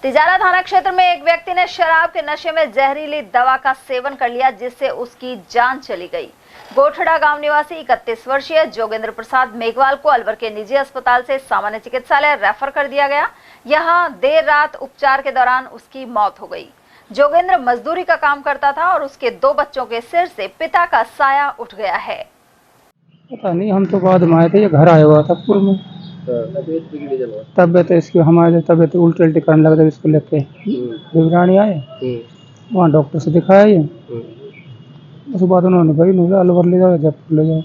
तिजारा थाना क्षेत्र में एक व्यक्ति ने शराब के नशे में जहरीली दवा का सेवन कर लिया जिससे उसकी जान चली गई। गोठड़ा गांव निवासी 31 वर्षीय जोगेंद्र प्रसाद मेघवाल को अलवर के निजी अस्पताल से सामान्य चिकित्सालय रेफर कर दिया गया। यहां देर रात उपचार के दौरान उसकी मौत हो गई। जोगेंद्र मजदूरी का काम करता था और उसके 2 बच्चों के सिर से पिता का साया उठ गया है। पता नहीं, हम तो बाद में आए थे, ये घर आया हुआ था पूर्व में। तबियत इसकी, हमारे तबियत उल्टी उल्टी करने लगा था, इसको लेके देवरानी आए, वहाँ डॉक्टर से दिखाया ये। उसके बाद उन्होंने भाई अलवर ले जाओ, जयपुर ले जाओ,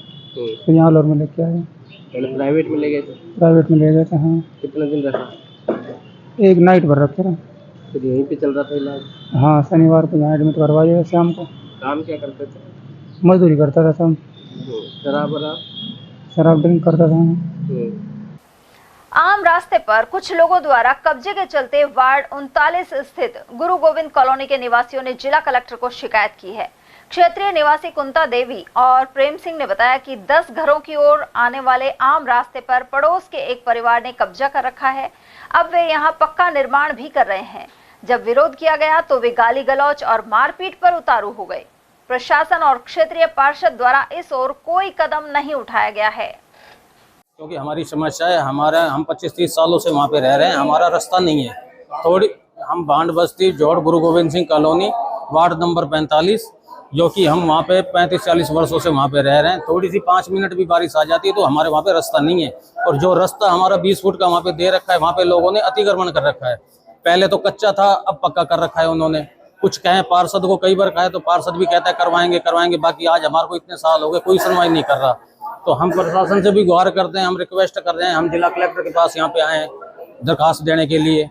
फिर यहाँ अलवर में लेके आए। प्राइवेट में ले गए थे? प्राइवेट में ले गए थे, हाँ। कितने दिन रखा? 1 नाइट भर रखे रहे। फिर यहीं पे चल रहा था इलाज? हाँ, शनिवार को यहाँ एडमिट करवाया शाम को। काम क्या करते थे? मजदूरी करता था सब। शराब ड्रिंक करता था। आम रास्ते पर कुछ लोगों द्वारा कब्जे के चलते वार्ड 39 स्थित गुरु गोविंद कॉलोनी के निवासियों ने जिला कलेक्टर को शिकायत की है। क्षेत्रीय निवासी कुंता देवी और प्रेम सिंह ने बताया कि 10 घरों की ओर आने वाले आम रास्ते पर पड़ोस के एक परिवार ने कब्जा कर रखा है। अब वे यहां पक्का निर्माण भी कर रहे हैं। जब विरोध किया गया तो वे गाली गलौज और मारपीट पर उतारू हो गए। प्रशासन और क्षेत्रीय पार्षद द्वारा इस ओर कोई कदम नहीं उठाया गया है। क्योंकि हमारी समस्या है, हम 25-30 सालों से वहाँ पे रह रहे हैं, हमारा रास्ता नहीं है। थोड़ी हम बांड बस्ती जोड़ गुरु Govind Singh colony ward number 45, जो कि हम वहाँ पे 35-40 वर्षों से वहाँ पे रह रहे हैं। थोड़ी सी 5 मिनट भी बारिश आ जाती है तो हमारे वहाँ पे रास्ता नहीं है। और जो रास्ता हमारा 20 फुट का वहाँ पे दे रखा है, वहाँ पे लोगों ने अतिक्रमण कर रखा है। पहले तो कच्चा था, अब पक्का कर रखा है उन्होंने। कुछ कहें पार्षद को, कई बार कहे तो पार्षद भी कहता है करवाएंगे। बाकी आज हमारे को इतने साल हो गए, कोई सुनवाई नहीं कर रहा। तो हम प्रशासन से भी गुहार करते हैं, हम रिक्वेस्ट कर रहे हैं, हम जिला कलेक्टर के पास यहाँ पे आए हैं दरखास्त देने के लिए,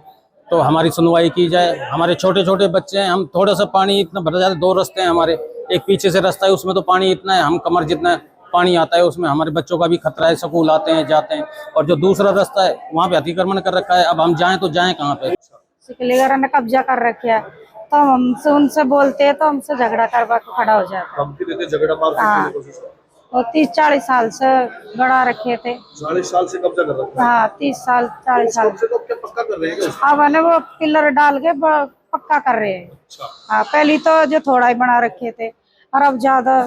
तो हमारी सुनवाई की जाए। हमारे छोटे छोटे बच्चे हैं, हम थोड़ा सा पानी इतना भर जाता है। 2 रास्ते हैं हमारे, एक पीछे से रास्ता है, उसमें तो पानी इतना है, हम कमर जितना पानी आता है उसमें हमारे बच्चों का भी खतरा है। स्कूल आते हैं जाते हैं। और जो दूसरा रास्ता है वहाँ पे अतिक्रमण कर रखा है। अब हम जाएँ तो जाएँ कहाँ पे? सिकलीगरा ने कब्जा कर रखा है, तो हमसे उनसे बोलते हैं तो हमसे झगड़ा करवा के खड़ा हो जाता है। झगड़ा मार और 30-40 साल से गड़ा रखे थे। 40 साल से कब्जा कर रखा है? हाँ, 30 साल 40 साल से। तो क्या पक्का कर रहे हैं? अब है वो पिलर डाल के पक्का कर रहे हैं। हाँ, पहले तो जो थोड़ा ही बना रखे थे और अब ज्यादा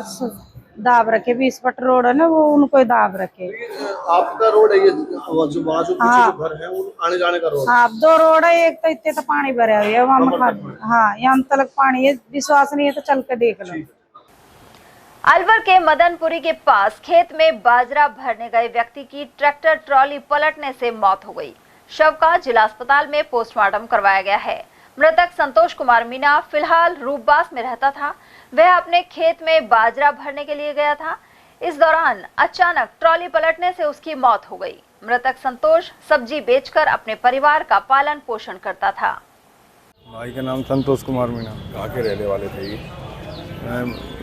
दाब रखे। 20 फुट रोड है ना, वो उनको ही दाब रखे। आपका रोड है ये, जो वहाँ जो पीछे हाँ। जो घर है वो आने जाने का रोड? हाँ, 2 रोड है। एक तो इतने तो पानी भरा हुआ है वहाँ, हाँ यहाँ तक पानी है। विश्वास नहीं है तो चल के देख लो। अलवर के मदनपुरी के पास खेत में बाजरा भरने गए व्यक्ति की ट्रैक्टर ट्रॉली पलटने से मौत हो गई। शव का जिला अस्पताल में पोस्टमार्टम करवाया गया है। मृतक संतोष कुमार मीना फिलहाल रूपबास में रहता था। वह अपने खेत में बाजरा भरने के लिए गया था। इस दौरान अचानक ट्रॉली पलटने से उसकी मौत हो गई। मृतक संतोष सब्जी बेचकर अपने परिवार का पालन पोषण करता था। भाई का नाम संतोष कुमार मीना। कहाँ के रहने वाले थे ये?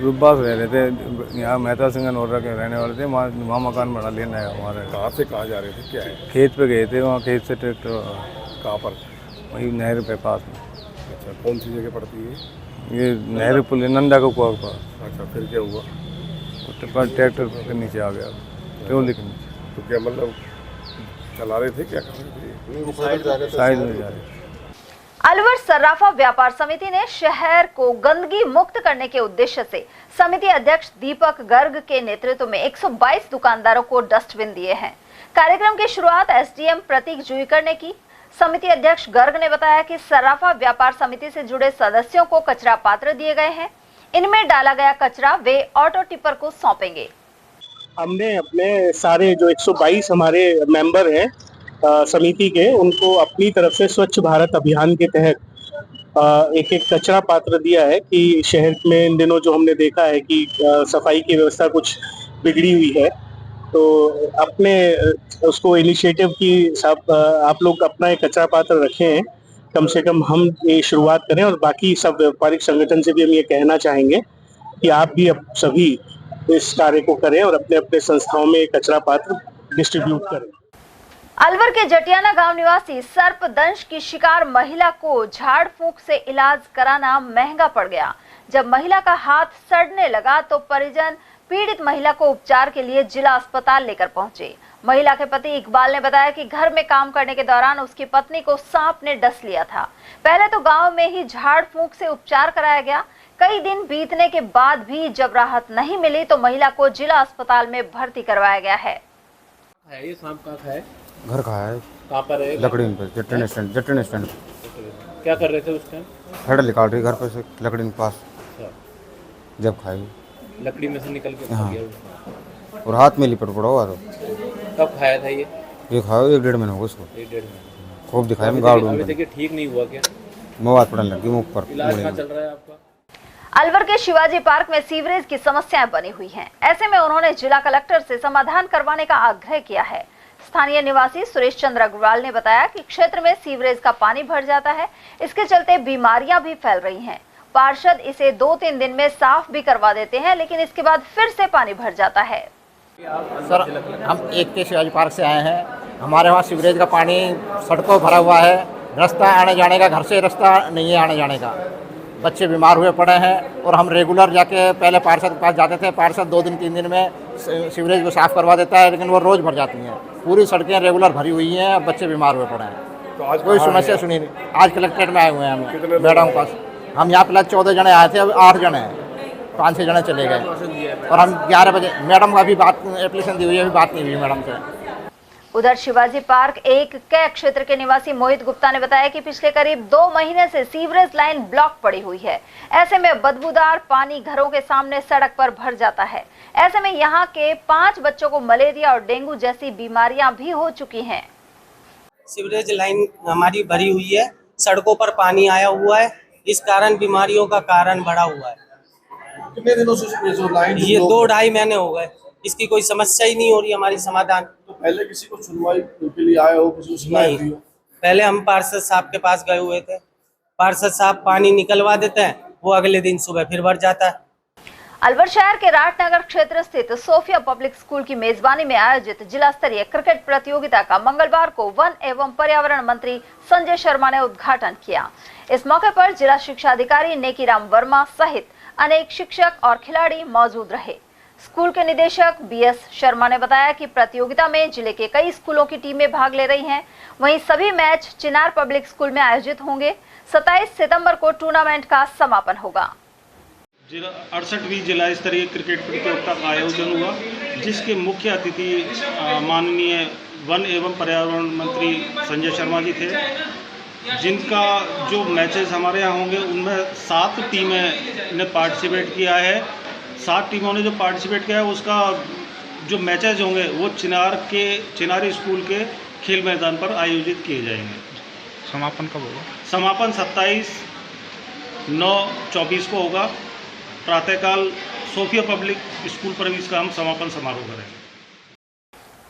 रूपबास रह रहे थे, यहाँ मेहता सिंह नोरा के रहने वाले थे। वहाँ मकान बना लेना है हमारे। कहाँ से कहाँ जा रहे थे, क्या है? खेत पे गए थे, वहाँ खेत से ट्रैक्टर। कहाँ पर? वही नहर पे पास में। अच्छा, कौन सी जगह पड़ती है ये? नहर पुल नंदा का कुआ के पास। अच्छा, फिर क्या हुआ? ट्रैक्टर के नीचे आ गया, ट्रॉली के नीचे। तो क्या मतलब चला रहे थे, क्या कर रहे थे? साइड में जा रहे। अलवर सर्राफा व्यापार समिति ने शहर को गंदगी मुक्त करने के उद्देश्य से समिति अध्यक्ष दीपक गर्ग के नेतृत्व में 122 दुकानदारों को डस्टबिन दिए हैं। कार्यक्रम की शुरुआत एसडीएम प्रतीक जुईकर ने की। समिति अध्यक्ष गर्ग ने बताया कि सर्राफा व्यापार समिति से जुड़े सदस्यों को कचरा पात्र दिए गए हैं। इनमें डाला गया कचरा वे ऑटो टिपर को सौंपेंगे। हमने अपने सारे जो 122 हमारे मेंबर हैं समिति के, उनको अपनी तरफ से स्वच्छ भारत अभियान के तहत एक एक कचरा पात्र दिया है कि शहर में इन दिनों जो हमने देखा है कि सफाई की व्यवस्था कुछ बिगड़ी हुई है, तो अपने उसको इनिशिएटिव की आप लोग अपना एक कचरा पात्र रखें। कम से कम हम ये शुरुआत करें और बाकी सब व्यापारिक संगठन से भी हम ये कहना चाहेंगे कि आप भी अब सभी इस कार्य को करें और अपने अपने संस्थाओं में कचरा पात्र डिस्ट्रीब्यूट करें। अलवर के जटियाना गांव निवासी सर्पदंश की शिकार महिला को झाड़ फूंक से इलाज कराना महंगा पड़ गया। जब महिला का हाथ सड़ने लगा तो परिजन पीड़ित महिला को उपचार के लिए जिला अस्पताल लेकर पहुंचे। महिला के पति इकबाल ने बताया कि घर में काम करने के दौरान उसकी पत्नी को सांप ने डस लिया था। पहले तो गांव में ही झाड़ फूंक से उपचार कराया गया। कई दिन बीतने के बाद भी जब राहत नहीं मिली तो महिला को जिला अस्पताल में भर्ती करवाया गया है। ये सांप कहाँ का है? घर का है। कहाँ पर है? लकड़ी पे, जटन स्टैंड। क्या कर रहे थे उस टाइम? हेड निकाल रही घर पे से लकड़ी के पास। जब खाई लकड़ी में से निकल के हाँ। खा गया और हाथ में लिपट पड़ा हुआ। तो कब खाया था ये? खाओ 1-1.5 महीने हो गए उसको। 1-1.5 महीने। खूब दिखाया मैं गाड़ अभी तक ठीक नहीं हुआ क्या? मवाद पड़ने लगी मुंह पर। इलाज कहाँ चल रहा है आपका? अलवर के शिवाजी पार्क में सीवरेज की समस्याएं बनी हुई हैं। ऐसे में उन्होंने जिला कलेक्टर से समाधान करवाने का आग्रह किया है। स्थानीय निवासी सुरेश चंद्र अग्रवाल ने बताया कि क्षेत्र में सीवरेज का पानी भर जाता है। इसके चलते बीमारियां भी फैल रही हैं। पार्षद इसे 2-3 दिन में साफ भी करवा देते हैं, लेकिन इसके बाद फिर से पानी भर जाता है। सर, हम एक के शिवाजी पार्क से आए हैं। हमारे वहाँ सीवरेज का पानी सड़कों भरा हुआ है। रास्ता आने जाने का, घर से रास्ता नहीं है आने जाने का। बच्चे बीमार हुए पड़े हैं और हम रेगुलर जाके पहले पार्षद के पास जाते थे। पार्षद 2 दिन 3 दिन में सीवरेज को साफ़ करवा देता है, लेकिन वो रोज़ भर जाती हैं। पूरी सड़कें रेगुलर भरी हुई हैं। अब बच्चे बीमार हुए पड़े हैं। तो आज कोई समस्या सुनी नहीं। आज कलेक्ट्रेट में आए हुए हैं हम मैडम के पास। हम यहाँ पहले 14 जने आए थे, अब 8 जने हैं। 5-6 जने चले गए और हम 11 बजे मैडम का अभी बात एप्लीकेशन दी हुई है, अभी बात नहीं हुई मैडम से। उधर शिवाजी पार्क एक कै क्षेत्र के निवासी मोहित गुप्ता ने बताया कि पिछले करीब 2 महीने से सीवरेज लाइन ब्लॉक पड़ी हुई है। ऐसे में बदबूदार पानी घरों के सामने सड़क पर भर जाता है। ऐसे में यहाँ के 5 बच्चों को मलेरिया और डेंगू जैसी बीमारियां भी हो चुकी हैं। सीवरेज लाइन हमारी भरी हुई है, सड़कों पर पानी आया हुआ है, इस कारण बीमारियों का कारण बढ़ा हुआ है। कितने दिनों से लाइन? ये 2-2.5 महीने हो गए। इसकी कोई समस्या ही नहीं हो रही हमारी समाधान। तो पहले किसी को सुनवाई के लिए आए हो? नहीं, पहले हम पार्षद साहब के पास गए हुए थे। पार्षद साहब पानी निकलवा देते हैं, वो अगले दिन सुबह फिर भर जाता है। अलवर शहर के राटनगर क्षेत्र स्थित सोफिया पब्लिक स्कूल की मेजबानी में आयोजित जिला स्तरीय क्रिकेट प्रतियोगिता का मंगलवार को वन एवं पर्यावरण मंत्री संजय शर्मा ने उद्घाटन किया। इस मौके पर जिला शिक्षा अधिकारी नेकीराम वर्मा सहित अनेक शिक्षक और खिलाड़ी मौजूद रहे। स्कूल के निदेशक BS शर्मा ने बताया कि प्रतियोगिता में जिले के कई स्कूलों की टीमें भाग ले रही हैं। वहीं सभी मैच चिनार पब्लिक स्कूल में आयोजित होंगे। 27 सितंबर को टूर्नामेंट का समापन होगा। 68वीं जिला स्तरीय क्रिकेट प्रतियोगिता का आयोजन हुआ, जिसके मुख्य अतिथि माननीय वन एवं पर्यावरण मंत्री संजय शर्मा जी थे, जिनका जो मैचेस हमारे यहाँ होंगे उनमें 7 टीमें ने पार्टिसिपेट किया है। 7 टीमों ने जो पार्टिसिपेट किया है उसका जो मैचेस होंगे वो चिनारी स्कूल के खेल मैदान पर आयोजित किए जाएंगे। समापन कब होगा? समापन 27/9/24 को होगा। प्रातःकाल सोफिया पब्लिक स्कूल पर भी इसका हम समापन समारोह करेंगे।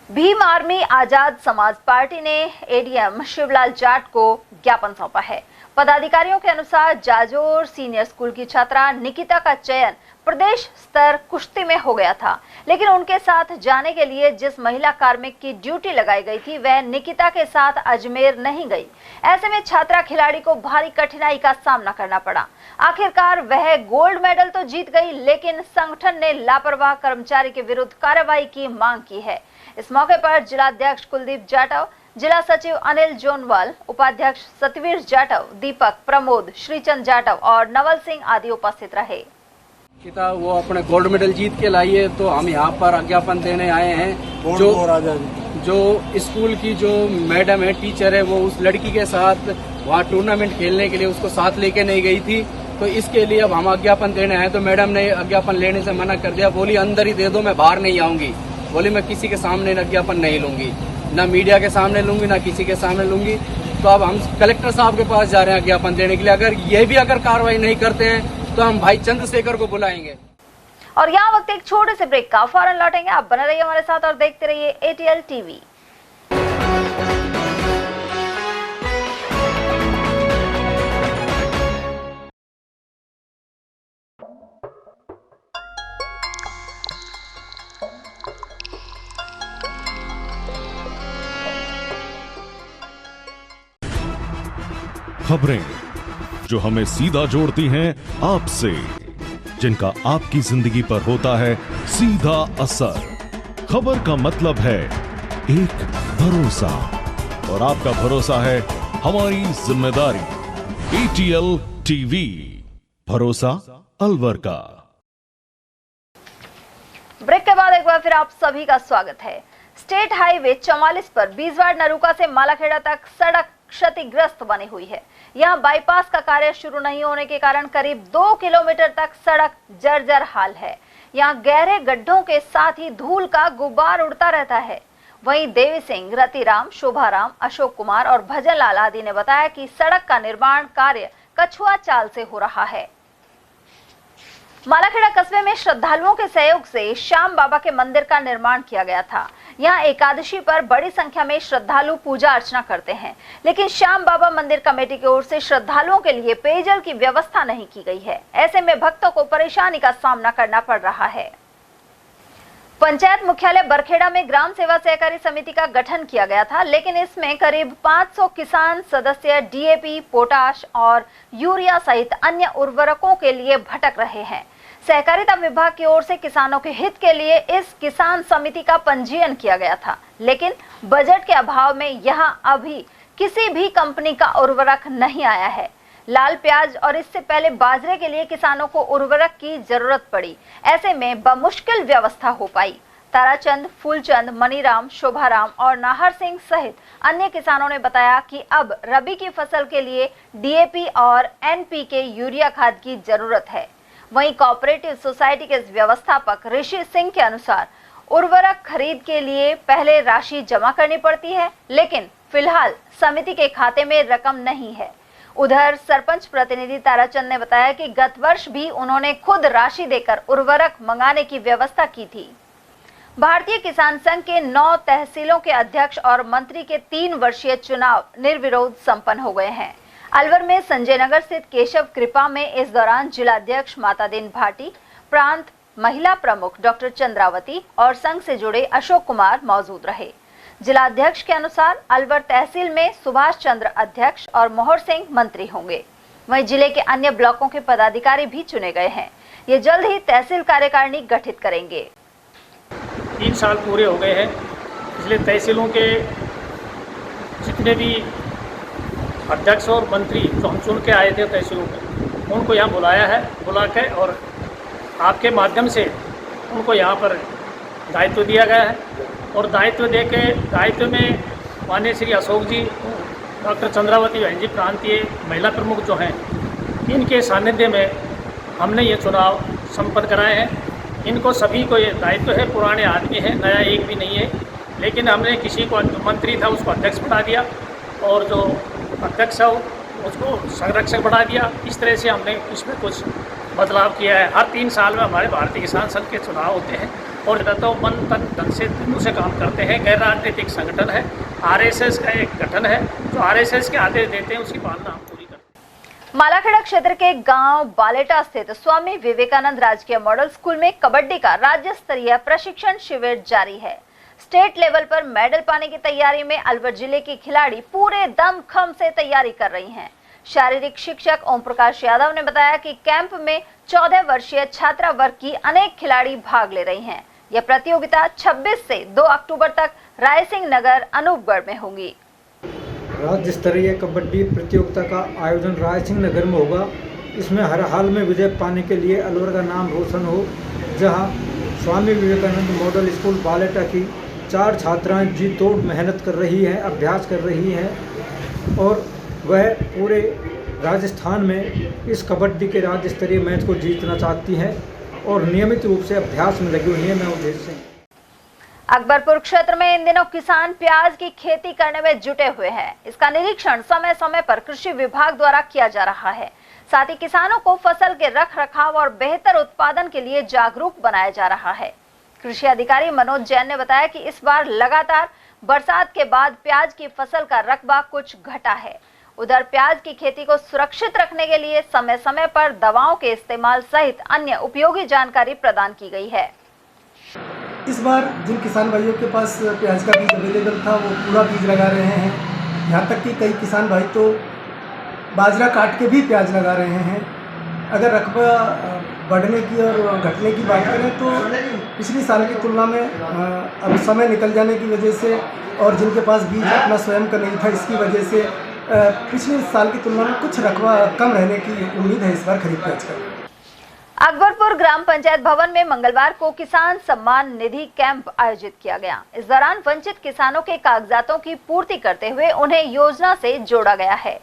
भीम आर्मी आजाद समाज पार्टी ने एडीएम शिवलाल जाट को ज्ञापन सौंपा है। पदाधिकारियों के अनुसार जाजोर सीनियर स्कूल की छात्रा निकिता का चयन प्रदेश स्तर कुश्ती में हो गया था, लेकिन उनके साथ जाने के लिए जिस महिला कार्मिक की ड्यूटी लगाई गई थी वह निकिता के साथ अजमेर नहीं गई। ऐसे में छात्रा खिलाड़ी को भारी कठिनाई का सामना करना पड़ा। आखिरकार वह गोल्ड मेडल तो जीत गई, लेकिन संगठन ने लापरवाह कर्मचारी के विरुद्ध कार्रवाई की मांग की है। इस मौके पर जिलाध्यक्ष कुलदीप जाटव, जिला सचिव अनिल जोनवाल, उपाध्यक्ष सतवीर जाटव, दीपक, प्रमोद, श्रीचंद जाटव और नवल सिंह आदि उपस्थित रहे। वो अपने गोल्ड मेडल जीत के लाई है, तो हम यहाँ पर ज्ञापन देने आए हैं। जो स्कूल की जो मैडम है, टीचर है, वो उस लड़की के साथ वहाँ टूर्नामेंट खेलने के लिए उसको साथ लेके नहीं गई थी, तो इसके लिए अब हम ज्ञापन देने आए। तो मैडम ने ज्ञापन लेने से मना कर दिया, बोली अंदर ही दे दो, मैं बाहर नहीं आऊंगी। बोली मैं किसी के सामने ज्ञापन नहीं लूंगी, ना मीडिया के सामने लूंगी, ना किसी के सामने लूंगी। तो अब हम कलेक्टर साहब के पास जा रहे हैं ज्ञापन देने के लिए। अगर ये भी कार्रवाई नहीं करते हैं तो हम भाई चंद्रशेखर को बुलाएंगे। और यहाँ वक्त एक छोटे से ब्रेक का, फौरन लौटेंगे। आप बने रहिए हमारे साथ और देखते रहिए एटीएल टीवी। खबरें जो हमें सीधा जोड़ती हैं आपसे, जिनका आपकी जिंदगी पर होता है सीधा असर। खबर का मतलब है एक भरोसा, और आपका भरोसा है हमारी जिम्मेदारी। एटीएल टीवी, भरोसा अलवर का। ब्रेक के बाद एक बार फिर आप सभी का स्वागत है। स्टेट हाईवे 44 पर बीसवाड़ नरूका से मालाखेड़ा तक सड़क क्षतिग्रस्त बनी हुई है। यहाँ बाईपास का कार्य शुरू नहीं होने के कारण करीब 2 किलोमीटर तक सड़क जर्जर हाल है। यहाँ गहरे गड्ढों के साथ ही धूल का गुब्बार उड़ता रहता है। वहीं देवी सिंह, रतिराम, शोभाराम, अशोक कुमार और भजन लाल आदि ने बताया कि सड़क का निर्माण कार्य कछुआ चाल से हो रहा है। मालाखेड़ा कस्बे में श्रद्धालुओं के सहयोग से श्याम बाबा के मंदिर का निर्माण किया गया था। यहाँ एकादशी पर बड़ी संख्या में श्रद्धालु पूजा अर्चना करते हैं, लेकिन श्याम बाबा मंदिर कमेटी की ओर से श्रद्धालुओं के लिए पेयजल की व्यवस्था नहीं की गई है। ऐसे में भक्तों को परेशानी का सामना करना पड़ रहा है। पंचायत मुख्यालय बरखेड़ा में ग्राम सेवा सहकारी समिति का गठन किया गया था, लेकिन इसमें करीब 500 किसान सदस्य डीएपी, पोटाश और यूरिया सहित अन्य उर्वरकों के लिए भटक रहे हैं। सहकारिता विभाग की ओर से किसानों के हित के लिए इस किसान समिति का पंजीयन किया गया था, लेकिन बजट के अभाव में यहां अभी किसी भी कंपनी का उर्वरक नहीं आया है। लाल प्याज और इससे पहले बाजरे के लिए किसानों को उर्वरक की जरूरत पड़ी। ऐसे में बमुश्किल व्यवस्था हो पाई। ताराचंद, फूलचंद, मनीराम, शोभाराम और नाहर सिंह सहित अन्य किसानों ने बताया कि अब रबी की फसल के लिए डीएपी और एनपीके यूरिया खाद की जरूरत है। वहीं कोऑपरेटिव सोसाइटी के व्यवस्थापक ऋषि सिंह के अनुसार उर्वरक खरीद के लिए पहले राशि जमा करनी पड़ती है, लेकिन फिलहाल समिति के खाते में रकम नहीं है। उधर सरपंच प्रतिनिधि ताराचंद ने बताया कि गत वर्ष भी उन्होंने खुद राशि देकर उर्वरक मंगाने की व्यवस्था की थी। भारतीय किसान संघ के 9 तहसीलों के अध्यक्ष और मंत्री के 3 वर्षीय चुनाव निर्विरोध संपन्न हो गए हैं। अलवर में संजय नगर स्थित केशव कृपा में इस दौरान जिलाध्यक्ष माता दिन भाटी, प्रांत महिला प्रमुख डॉक्टर चंद्रावती और संघ से जुड़े अशोक कुमार मौजूद रहे। जिलाध्यक्ष के अनुसार अलवर तहसील में सुभाष चंद्र अध्यक्ष और मोहर सिंह मंत्री होंगे। वहीं जिले के अन्य ब्लॉकों के पदाधिकारी भी चुने गए हैं। ये जल्द ही तहसील कार्यकारिणी गठित करेंगे। 3 साल पूरे हो गए हैं। इसलिए तहसीलों के जितने भी अध्यक्ष और मंत्री जो हम चुन के आए थे तहसीलों में, उनको यहाँ बुलाया है। बुला के और आपके माध्यम से उनको यहाँ पर दायित्व दिया गया है और दायित्व में माननीय श्री अशोक जी, डॉक्टर चंद्रावती बहन जी प्रांतीय महिला प्रमुख जो हैं, इनके सानिध्य में हमने ये चुनाव संपन्न कराए हैं। इनको सभी को ये दायित्व है, पुराने आदमी हैं, नया एक भी नहीं है, लेकिन हमने किसी को मंत्री था उसको अध्यक्ष बना दिया और जो अध्यक्ष है उसको संरक्षक बना दिया। इस तरह से हमने इसमें कुछ बदलाव किया है। हर 3 साल में हमारे भारतीय किसान संघ के चुनाव होते हैं और तो मन तन धन से दिनों से काम करते हैं। गैर राजनीतिक संगठन है, आरएसएस का एक गठन है जो आरएसएस के आदेश देते हैं, उसकी पालना हम पूरी करते हैं। मालाखेड़ा क्षेत्र के गांव बालेटा स्थित स्वामी विवेकानंद राजकीय मॉडल स्कूल में कबड्डी का राज्य स्तरीय प्रशिक्षण शिविर जारी है। स्टेट लेवल पर मेडल पाने की तैयारी में अलवर जिले के खिलाड़ी पूरे दमखम से तैयारी कर रही हैं। शारीरिक शिक्षक ओम प्रकाश यादव ने बताया कि कैंप में 14 वर्षीय छात्रा वर्ग की अनेक खिलाड़ी भाग ले रही हैं। यह प्रतियोगिता 26 से 2 अक्टूबर तक रायसिंह नगर अनूपगढ़ में होगी। राज्य स्तरीय कबड्डी प्रतियोगिता का आयोजन रायसिंह नगर में होगा। इसमें हर हाल में विजय पाने के लिए अलवर का नाम रोशन हो। जहां स्वामी विवेकानंद मॉडल स्कूल बालेटा की 4 छात्राएं जी तोड़ मेहनत कर रही हैं, अभ्यास कर रही हैं और वह पूरे राजस्थान में इस कबड्डी के राज्य स्तरीय मैच को जीतना चाहती हैं और नियमित रूप से अभ्यास में लगी हुई है। मैं उद्देश्य से अकबरपुर क्षेत्र में इन दिनों किसान प्याज की खेती करने में जुटे हुए हैं। इसका निरीक्षण समय समय पर कृषि विभाग द्वारा किया जा रहा है। साथ ही किसानों को फसल के रख रखाव और बेहतर उत्पादन के लिए जागरूक बनाया जा रहा है। कृषि अधिकारी मनोज जैन ने बताया कि इस बार लगातार बरसात के बाद प्याज की फसल का रकबा कुछ घटा है। उधर प्याज की खेती को सुरक्षित रखने के लिए समय समय पर दवाओं के इस्तेमाल सहित अन्य उपयोगी जानकारी प्रदान की गई है। इस बार जिन किसान भाइयों के पास प्याज का बीज अवेलेबल था वो पूरा बीज लगा रहे हैं। यहाँ तक कि कई किसान भाई तो बाजरा काट के भी प्याज लगा रहे हैं। अगर रकबा बढ़ने की और घटने की बात करें तो पिछले साल की तुलना में अब समय निकल जाने की वजह से और जिनके पास बीज अपना स्वयं का नहीं था, इसकी वजह से पिछले साल की तुलना में कुछ रकबा कम रहने की उम्मीद है इस बार खरीफ प्याज का। अकबरपुर ग्राम पंचायत भवन में मंगलवार को किसान सम्मान निधि कैंप आयोजित किया गया। इस दौरान वंचित किसानों के कागजातों की पूर्ति करते हुए उन्हें योजना से जोड़ा गया है।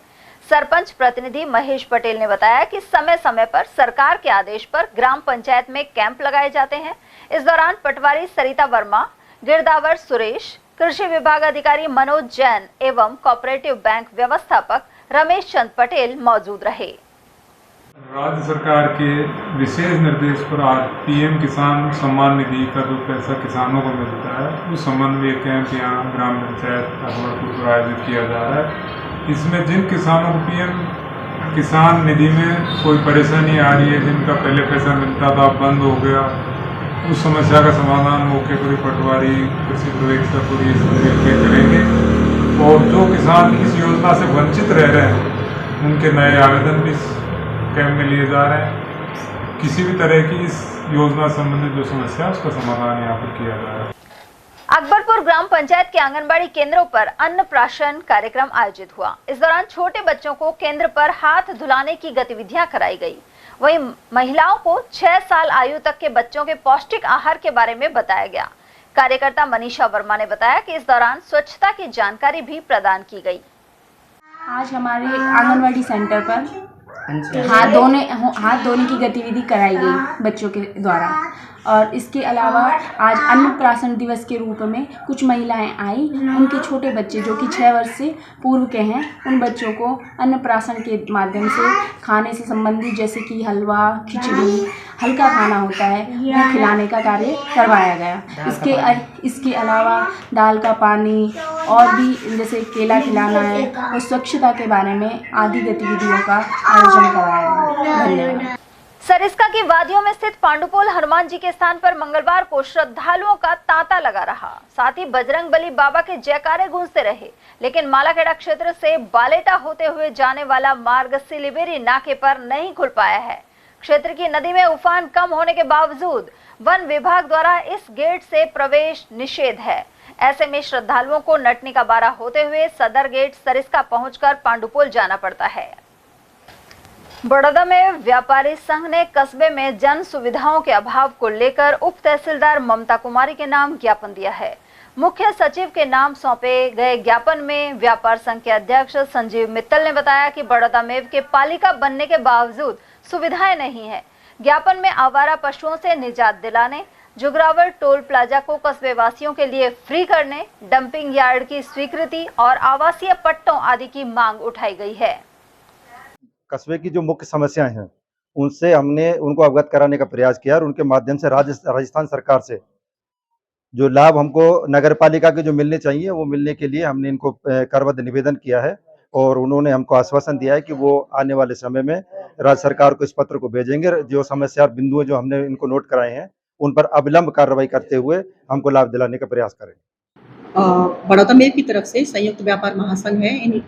सरपंच प्रतिनिधि महेश पटेल ने बताया कि समय समय पर सरकार के आदेश पर ग्राम पंचायत में कैंप लगाए जाते हैं। इस दौरान पटवारी सरिता वर्मा, गिरदावर सुरेश, कृषि विभाग अधिकारी मनोज जैन एवं कोऑपरेटिव बैंक व्यवस्थापक रमेश चंद पटेल मौजूद रहे। राज्य सरकार के विशेष निर्देश पर आज पीएम किसान सम्मान निधि का जो पैसा किसानों को मिलता है उस संबंध में कैंप यहाँ ग्राम पंचायत अकबरपुर पर आयोजित किया जा रहा है। इसमें जिन किसानों को पीएम किसान निधि में कोई परेशानी आ रही है, जिनका पहले पैसा मिलता था बंद हो गया, उस समस्या का समाधान होकर पूरी पटवारी कृषि पर्यवेक्षक पूरी करेंगे और जो किसान इस योजना से वंचित रह रहे हैं उनके नए आवेदन भी कैंप में लिए जा रहे हैं। किसी भी तरह की इस योजना संबंधित जो समस्या है उसका समाधान यहाँ पर किया जा रहा है। अकबरपुर ग्राम पंचायत के आंगनबाड़ी केंद्रों पर अन्नप्राशन कार्यक्रम आयोजित हुआ। इस दौरान छोटे बच्चों को केंद्र पर हाथ धुलाने की गतिविधियां कराई गई। वहीं महिलाओं को 6 साल आयु तक के बच्चों के पौष्टिक आहार के बारे में बताया गया। कार्यकर्ता मनीषा वर्मा ने बताया कि इस दौरान स्वच्छता की जानकारी भी प्रदान की गई। आज हमारे आंगनबाड़ी सेंटर पर हाथ धोने की गतिविधि कराई गई बच्चों के द्वारा और इसके अलावा आज अन्नप्राशन दिवस के रूप में कुछ महिलाएं आई। उनके छोटे बच्चे जो कि 6 वर्ष से पूर्व के हैं उन बच्चों को अन्नप्राशन के माध्यम से खाने से संबंधित जैसे कि हलवा, खिचड़ी, हल्का खाना होता है वो खिलाने का कार्य करवाया गया। इसके अलावा दाल का पानी और भी जैसे केला खिलाना है और स्वच्छता के बारे में आदि गतिविधियों का आयोजन कराया गया। धन्यवाद। सरिस्का की वादियों में स्थित पांडुपोल हनुमान जी के स्थान पर मंगलवार को श्रद्धालुओं का तांता लगा रहा। साथ ही बजरंग बली बाबा के जयकारे गूंजते रहे, लेकिन मालाखेड़ा क्षेत्र से बालेटा होते हुए जाने वाला मार्ग सिलीबेरी नाके पर नहीं खुल पाया है। क्षेत्र की नदी में उफान कम होने के बावजूद वन विभाग द्वारा इस गेट से प्रवेश निषेध है। ऐसे में श्रद्धालुओं को नटनी का बारा होते हुए सदर गेट सरिस्का पहुंचकर पांडुपोल जाना पड़ता है। बड़ौदा में व्यापारी संघ ने कस्बे में जन सुविधाओं के अभाव को लेकर उप तहसीलदार ममता कुमारी के नाम ज्ञापन दिया है। मुख्य सचिव के नाम सौंपे गए ज्ञापन में व्यापार संघ के अध्यक्ष संजीव मित्तल ने बताया कि बड़ौदा में के पालिका बनने के बावजूद सुविधाएं नहीं है। ज्ञापन में आवारा पशुओं से निजात दिलाने, जुगरावड़ टोल प्लाजा को कस्बे वासियों के लिए फ्री करने, डंपिंग यार्ड की स्वीकृति और आवासीय पट्टों आदि की मांग उठाई गई है। कस्बे की जो मुख्य समस्याएं हैं उनसे हमने उनको अवगत कराने का प्रयास किया और उनके माध्यम से राजस्थान सरकार से जो लाभ हमको नगर पालिका के जो मिलने चाहिए वो मिलने के लिए हमने इनको करबद्ध निवेदन किया है और उन्होंने हमको आश्वासन दिया है कि वो आने वाले समय में राज्य सरकार को इस पत्र को भेजेंगे। जो समस्या बिंदु जो हमने इनको नोट कराए हैं उन पर अविलंब कार्रवाई करते हुए हमको लाभ दिलाने का प्रयास करें। बड़ौदा मेयर की तरफ से संयुक्त व्यापार महासंघ है, इन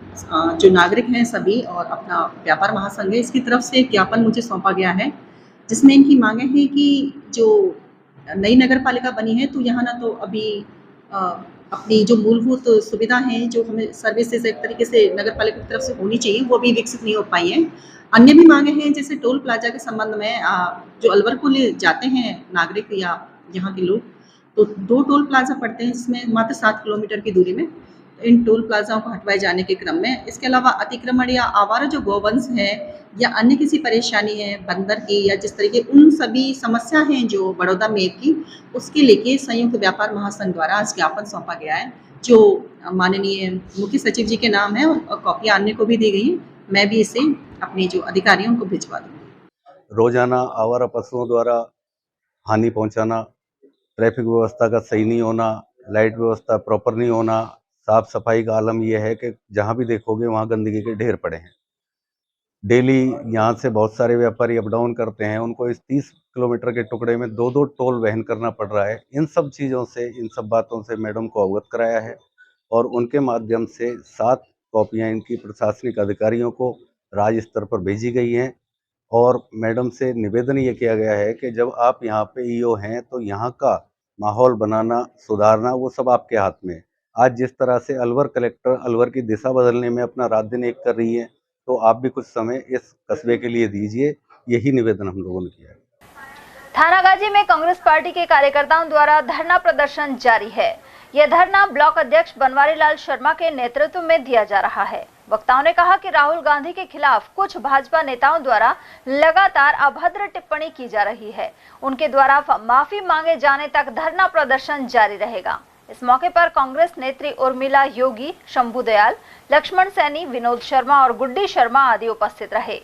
जो नागरिक हैं सभी और अपना व्यापार महासंघ है, इसकी तरफ से एक ज्ञापन मुझे सौंपा गया है जिसमें इनकी मांगे हैं कि जो नई नगर पालिका बनी है तो यहाँ ना तो अभी अपनी जो मूलभूत सुविधा हैं जो हमें सर्विसेज एक तरीके से नगर पालिका की तरफ से होनी चाहिए वो भी विकसित नहीं हो पाई है। अन्य भी मांगे हैं जैसे टोल प्लाजा के संबंध में जो अलवर को ले जाते हैं नागरिक या यहाँ के लोग तो 2 टोल प्लाजा पड़ते हैं जिसमें मात्र 7 किलोमीटर की दूरी में, तो इन टोल प्लाजाओं को हटवाए जाने के क्रम में इसके अलावा अतिक्रमण या आवारा जो गौवंश है या अन्य किसी परेशानी है बंदर की या जिस तरीके उन सभी समस्या हैं जो बड़ौदा मेयर की उसके लेके संयुक्त व्यापार महासंघ द्वारा आज ज्ञापन सौंपा गया है जो माननीय मुख्य सचिव जी के नाम है और कॉपियाँ अन्य को भी दी गई है। मैं भी इसे अपने जो अधिकारियों को भिजवा दूँगी। रोजाना आवारा पशुओं द्वारा हानि पहुंचाना, ट्रैफिक व्यवस्था का सही नहीं होना, लाइट व्यवस्था प्रॉपर नहीं होना, साफ सफाई का आलम यह है कि जहां भी देखोगे वहां गंदगी के ढेर पड़े हैं। डेली यहां से बहुत सारे व्यापारी अप डाउन करते हैं, उनको इस 30 किलोमीटर के टुकड़े में 2-2 टोल वहन करना पड़ रहा है। इन सब चीज़ों से, इन सब बातों से मैडम को अवगत कराया है और उनके माध्यम से 7 कॉपियाँ इनकी प्रशासनिक अधिकारियों को राज्य स्तर पर भेजी गई हैं और मैडम से निवेदन ये किया गया है कि जब आप यहाँ पे ईओ हैं तो यहाँ का माहौल बनाना, सुधारना वो सब आपके हाथ में है। आज जिस तरह से अलवर कलेक्टर अलवर की दिशा बदलने में अपना रात दिन एक कर रही है तो आप भी कुछ समय इस कस्बे के लिए दीजिए, यही निवेदन हम लोगों ने किया है। थानागाजी में कांग्रेस पार्टी के कार्यकर्ताओं द्वारा धरना प्रदर्शन जारी है। यह धरना ब्लॉक अध्यक्ष बनवारी लाल शर्मा के नेतृत्व में दिया जा रहा है। वक्ताओं ने कहा कि राहुल गांधी के खिलाफ कुछ भाजपा नेताओं द्वारा लगातार अभद्र टिप्पणी की जा रही है। उनके द्वारा माफी मांगे जाने तक धरना प्रदर्शन जारी रहेगा। इस मौके पर कांग्रेस नेत्री उर्मिला योगी, शंभू दयाल, लक्ष्मण सैनी, विनोद शर्मा और गुड्डी शर्मा आदि उपस्थित रहे।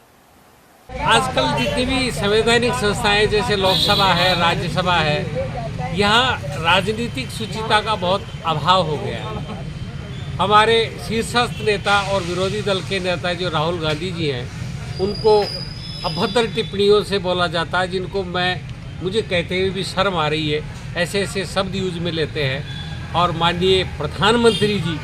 आजकल जितनी भी संवैधानिक संस्थाएं जैसे लोकसभा है, राज्यसभा है, यहाँ राजनीतिक शुचिता का बहुत अभाव हो गया है। हमारे शीर्षस्थ नेता और विरोधी दल के नेता जो राहुल गांधी जी हैं उनको अभद्र टिप्पणियों से बोला जाता है जिनको मुझे कहते हुए भी शर्म आ रही है। ऐसे ऐसे शब्द यूज में लेते हैं और माननीय प्रधानमंत्री जी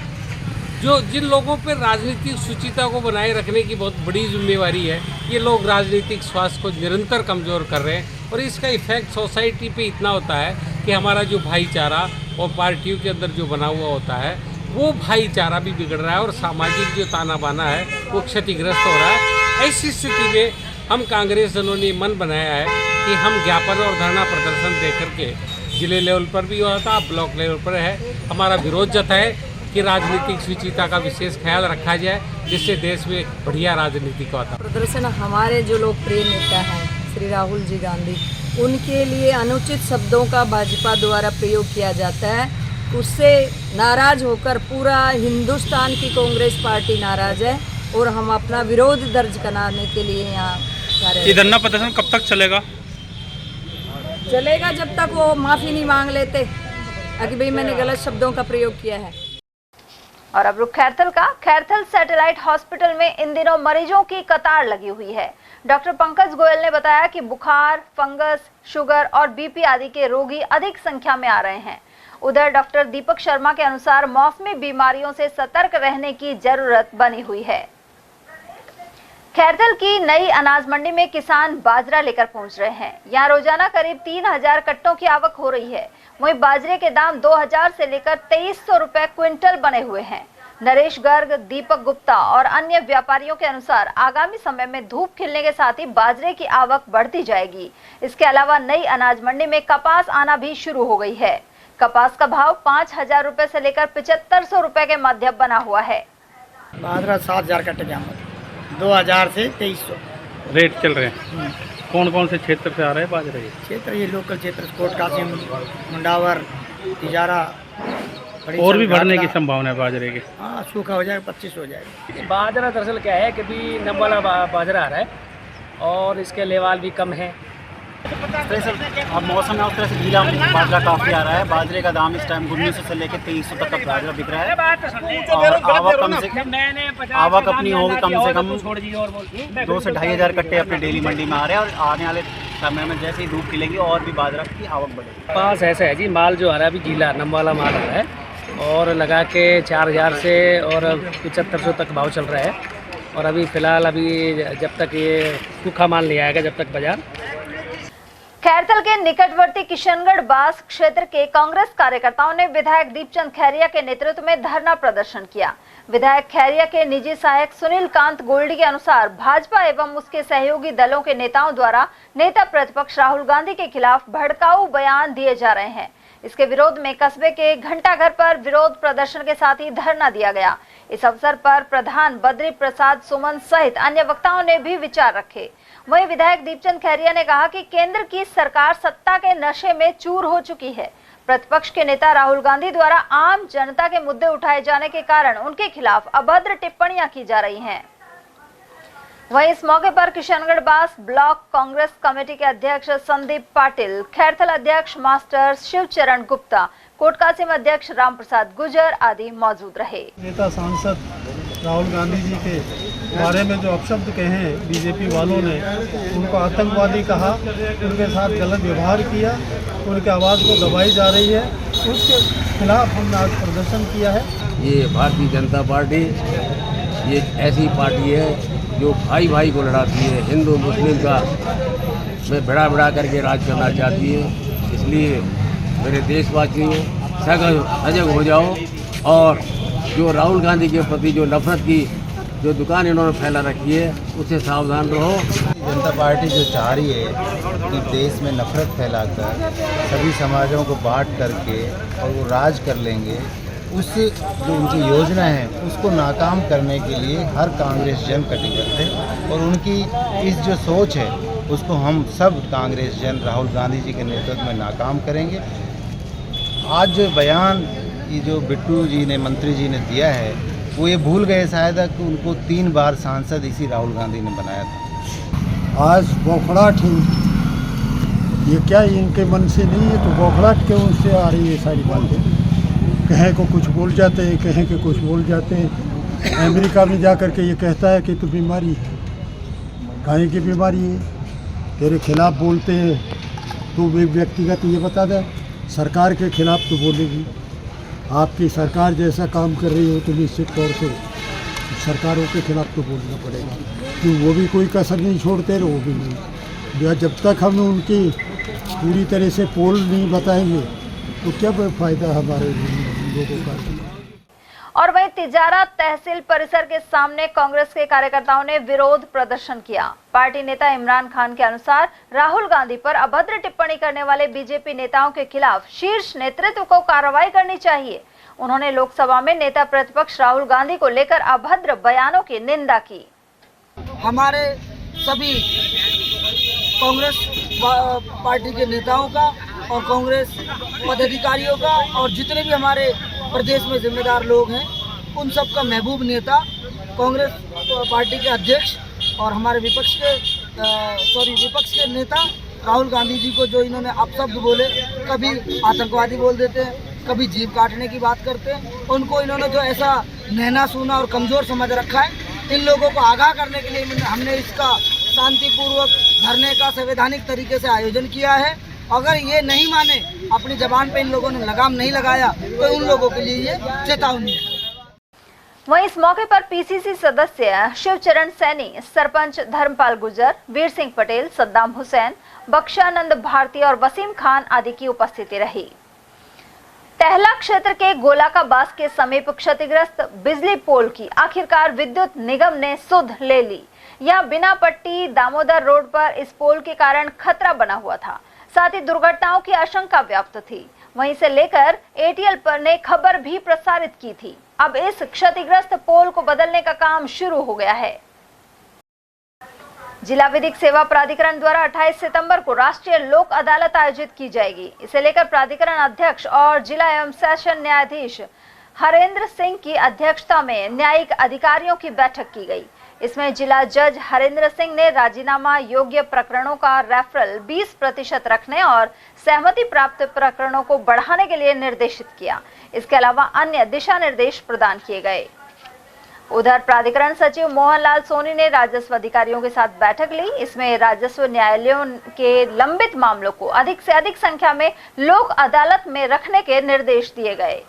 जो जिन लोगों पर राजनीतिक शुचिता को बनाए रखने की बहुत बड़ी जिम्मेवारी है, ये लोग राजनीतिक स्वास्थ्य को निरंतर कमज़ोर कर रहे हैं और इसका इफेक्ट सोसाइटी पे इतना होता है कि हमारा जो भाईचारा और पार्टियों के अंदर जो बना हुआ होता है वो भाईचारा भी बिगड़ रहा है और सामाजिक जो ताना बाना है वो क्षतिग्रस्त हो रहा है। ऐसी स्थिति में हम कांग्रेस दलों ने मन बनाया है कि हम ज्ञापन और धरना प्रदर्शन दे करके जिले लेवल पर भी हुआ था, ब्लॉक लेवल पर है, हमारा विरोध जताए कि राजनीतिक शुचिता का विशेष ख्याल रखा जाए जिससे देश में बढ़िया राजनीति का वातावरण। प्रदर्शन हमारे जो लोकप्रिय नेता हैं श्री राहुल जी गांधी, उनके लिए अनुचित शब्दों का भाजपा द्वारा प्रयोग किया जाता है। उससे नाराज होकर पूरा हिंदुस्तान की कांग्रेस पार्टी नाराज है और हम अपना विरोध दर्ज कराने के लिए यहाँ ये धरना प्रदर्शन कब तक चलेगा? चलेगा जब तक वो माफी नहीं मांग लेते कि भाई मैंने गलत शब्दों का प्रयोग किया है। और अब रुख खैरथल का। खैरथल सैटेलाइट हॉस्पिटल में इन दिनों मरीजों की कतार लगी हुई है। डॉक्टर पंकज गोयल ने बताया कि बुखार, फंगस, शुगर और बीपी आदि के रोगी अधिक संख्या में आ रहे हैं। उधर डॉक्टर दीपक शर्मा के अनुसार मौसमी बीमारियों से सतर्क रहने की जरूरत बनी हुई है। खैरथल की नई अनाज मंडी में किसान बाजरा लेकर पहुंच रहे हैं। यहां रोजाना करीब 3000 कट्टों की आवक हो रही है। वहीं बाजरे के दाम 2000 से लेकर 2300 रुपए क्विंटल बने हुए हैं। नरेश गर्ग, दीपक गुप्ता और अन्य व्यापारियों के अनुसार आगामी समय में धूप खिलने के साथ ही बाजरे की आवक बढ़ती जाएगी। इसके अलावा नई अनाज मंडी में कपास आना भी शुरू हो गई है। कपास का भाव 5,000 रुपए से लेकर 7,500 रुपए के मध्य बना हुआ है। बाजरा 7,000 कट्टे जाम 2,000 से 2,300 रेट चल रहे हैं। कौन कौन से क्षेत्र से आ रहे हैं बाजरे? क्षेत्र ये लोकल क्षेत्र कोट कासिम, मुंडावर, तिजारा। और भी बढ़ने की संभावना है बाजरे की? हाँ, सूखा हो जाएगा, 25 हो जाएगा। बाजरा दरअसल क्या है कि भी नम वाला बाजरा आ रहा है और इसके लेवाल भी कम है। अब मौसम है उस तरह से गीला बाजरा काफ़ी आ रहा है। बाजरे का दाम इस टाइम 1900 से लेकर 2300 तक का बाजरा बिक रहा है और आवक अपनी होगी कम से कम 2 से 2,500 कट्टे अपने डेली मंडी में आ रहे हैं और आने वाले समय में जैसे ही धूप खिलेगी और भी बाजरा की आवक बढ़ेगी। पास ऐसा है जी, माल जो आ रहा है अभी गीला नम वाला माल आ रहा है और लगा के 4,000 से और 7,500 तक भाव चल रहा है। और अभी फ़िलहाल जब तक ये सूखा माल नहीं आएगा जब तक बाजार। खैरथल के निकटवर्ती किशनगढ़ बास क्षेत्र के कांग्रेस कार्यकर्ताओं ने विधायक दीपचंद खैरिया के नेतृत्व में धरना प्रदर्शन किया। विधायक खैरिया के निजी सहायक सुनील कांत गोल्डी के अनुसार भाजपा एवं उसके सहयोगी दलों के नेताओं द्वारा नेता प्रतिपक्ष राहुल गांधी के खिलाफ भड़काऊ बयान दिए जा रहे हैं। इसके विरोध में कस्बे के घंटाघर पर विरोध प्रदर्शन के साथ ही धरना दिया गया। इस अवसर पर प्रधान बद्री प्रसाद सुमन सहित अन्य वक्ताओं ने भी विचार रखे। वहीं विधायक दीपचंद खैरिया ने कहा कि केंद्र की सरकार सत्ता के नशे में चूर हो चुकी है। प्रतिपक्ष के नेता राहुल गांधी द्वारा आम जनता के मुद्दे उठाए जाने के कारण उनके खिलाफ अभद्र टिप्पणियां की जा रही हैं। वहीं इस मौके पर किशनगढ़ बास ब्लॉक कांग्रेस कमेटी के अध्यक्ष संदीप पाटिल, खैरथल अध्यक्ष मास्टर शिवचरण गुप्ता, कोटकासिम अध्यक्ष रामप्रसाद गुजर आदि मौजूद रहे। नेता सांसद राहुल गांधी जी के बारे में जो अपशब्द कहे हैं बीजेपी वालों ने, उनको आतंकवादी कहा, उनके साथ गलत व्यवहार किया, उनकी आवाज़ को दबाई जा रही है, उसके खिलाफ हमने आज प्रदर्शन किया है। ये भारतीय जनता पार्टी ये ऐसी पार्टी है जो भाई भाई को लड़ाती है, हिंदू मुस्लिम का में बढ़ा करके राज करना चाहती है। इसलिए मेरे देशवासियों सजग हो जाओ और जो राहुल गांधी के प्रति जो नफरत की जो दुकान इन्होंने फैला रखी है उससे सावधान रहो। जनता पार्टी जो चाह रही है कि देश में नफरत फैलाकर सभी समाजों को बांट करके और वो राज कर लेंगे, उससे जो उनकी योजना है उसको नाकाम करने के लिए हर कांग्रेस जन कटिबद्ध है और उनकी इस जो सोच है उसको हम सब कांग्रेस जन राहुल गांधी जी के नेतृत्व में नाकाम करेंगे। आज जो बयान ये जो बिट्टू जी ने मंत्री जी ने दिया है वो ये भूल गए शायद कि उनको 3 बार सांसद इसी राहुल गांधी ने बनाया था। आज बौखलाहट ही ये क्या इनके मन से नहीं है तो बौखलाहट क्यों उनसे आ रही है सारी बातें। कहें को कुछ बोल जाते हैं, कहें के कुछ बोल जाते हैं। अमेरिका में जा कर के ये कहता है कि तू बीमारी है, काहे की बीमारी है, तेरे खिलाफ बोलते हैं, तू व्यक्तिगत ये बता दे सरकार के खिलाफ तो बोलेगी। आपकी सरकार जैसा काम कर रही हो तो निश्चित तौर से सरकारों के खिलाफ तो बोलना पड़ेगा, क्यों वो भी कोई कसर नहीं छोड़ते, वो भी नहीं। जब तक हम उनकी पूरी तरह से पोल नहीं बताएंगे तो क्या फ़ायदा हमारे लोगों का। और वहीं तिजारा तहसील परिसर के सामने कांग्रेस के कार्यकर्ताओं ने विरोध प्रदर्शन किया। पार्टी नेता इमरान खान के अनुसार राहुल गांधी पर अभद्र टिप्पणी करने वाले बीजेपी नेताओं के खिलाफ शीर्ष नेतृत्व को कार्रवाई करनी चाहिए। उन्होंने लोकसभा में नेता प्रतिपक्ष राहुल गांधी को लेकर अभद्र बयानों की निंदा की। हमारे सभी कांग्रेस पार्टी के नेताओं का और कांग्रेस पदाधिकारियों का और जितने भी हमारे प्रदेश में जिम्मेदार लोग हैं उन सब का महबूब नेता कांग्रेस पार्टी के अध्यक्ष और हमारे विपक्ष के नेता राहुल गांधी जी को जो इन्होंने अपशब्द बोले, कभी आतंकवादी बोल देते हैं, कभी जीभ काटने की बात करते हैं, उनको इन्होंने जो ऐसा नहना सूना और कमज़ोर समझ रखा है, इन लोगों को आगाह करने के लिए हमने इसका शांतिपूर्वक धरने का संवैधानिक तरीके से आयोजन किया है। अगर ये नहीं माने, अपनी जबान पे इन लोगों ने लगाम नहीं लगाया तो उन लोगों के लिए ये चेतावनी है। वहीं इस मौके पर पीसीसी सदस्य शिवचरण सैनी, सरपंच धर्मपाल गुजर, वीर सिंह पटेल, सद्दाम हुसैन, बख्शानंद भारती और वसीम खान आदि की उपस्थिति रही। टहला क्षेत्र के गोलाकाबास के समीप क्षतिग्रस्त बिजली पोल की आखिरकार विद्युत निगम ने सुध ले ली। यहां बिना पट्टी दामोदर रोड पर इस पोल के कारण खतरा बना हुआ था, साथ ही दुर्घटनाओं की आशंका व्याप्त थी। वहीं से लेकर एटीएल पर ने खबर भी प्रसारित की थी। अब इस क्षतिग्रस्त पोल को बदलने का काम शुरू हो गया है। जिला विधिक सेवा प्राधिकरण द्वारा 28 सितंबर को राष्ट्रीय लोक अदालत आयोजित की जाएगी। इसे लेकर प्राधिकरण अध्यक्ष और जिला एवं सेशन न्यायाधीश हरेंद्र सिंह की अध्यक्षता में न्यायिक अधिकारियों की बैठक की गई। इसमें जिला जज हरेंद्र सिंह ने राजीनामा योग्य प्रकरणों का रेफरल 20% रखने और सहमति प्राप्त प्रकरणों को बढ़ाने के लिए निर्देशित किया। इसके अलावा अन्य दिशा निर्देश प्रदान किए गए। उधर प्राधिकरण सचिव मोहनलाल सोनी ने राजस्व अधिकारियों के साथ बैठक ली। इसमें राजस्व न्यायालयों के लंबित मामलों को अधिक से अधिक संख्या में लोक अदालत में रखने के निर्देश दिए गए।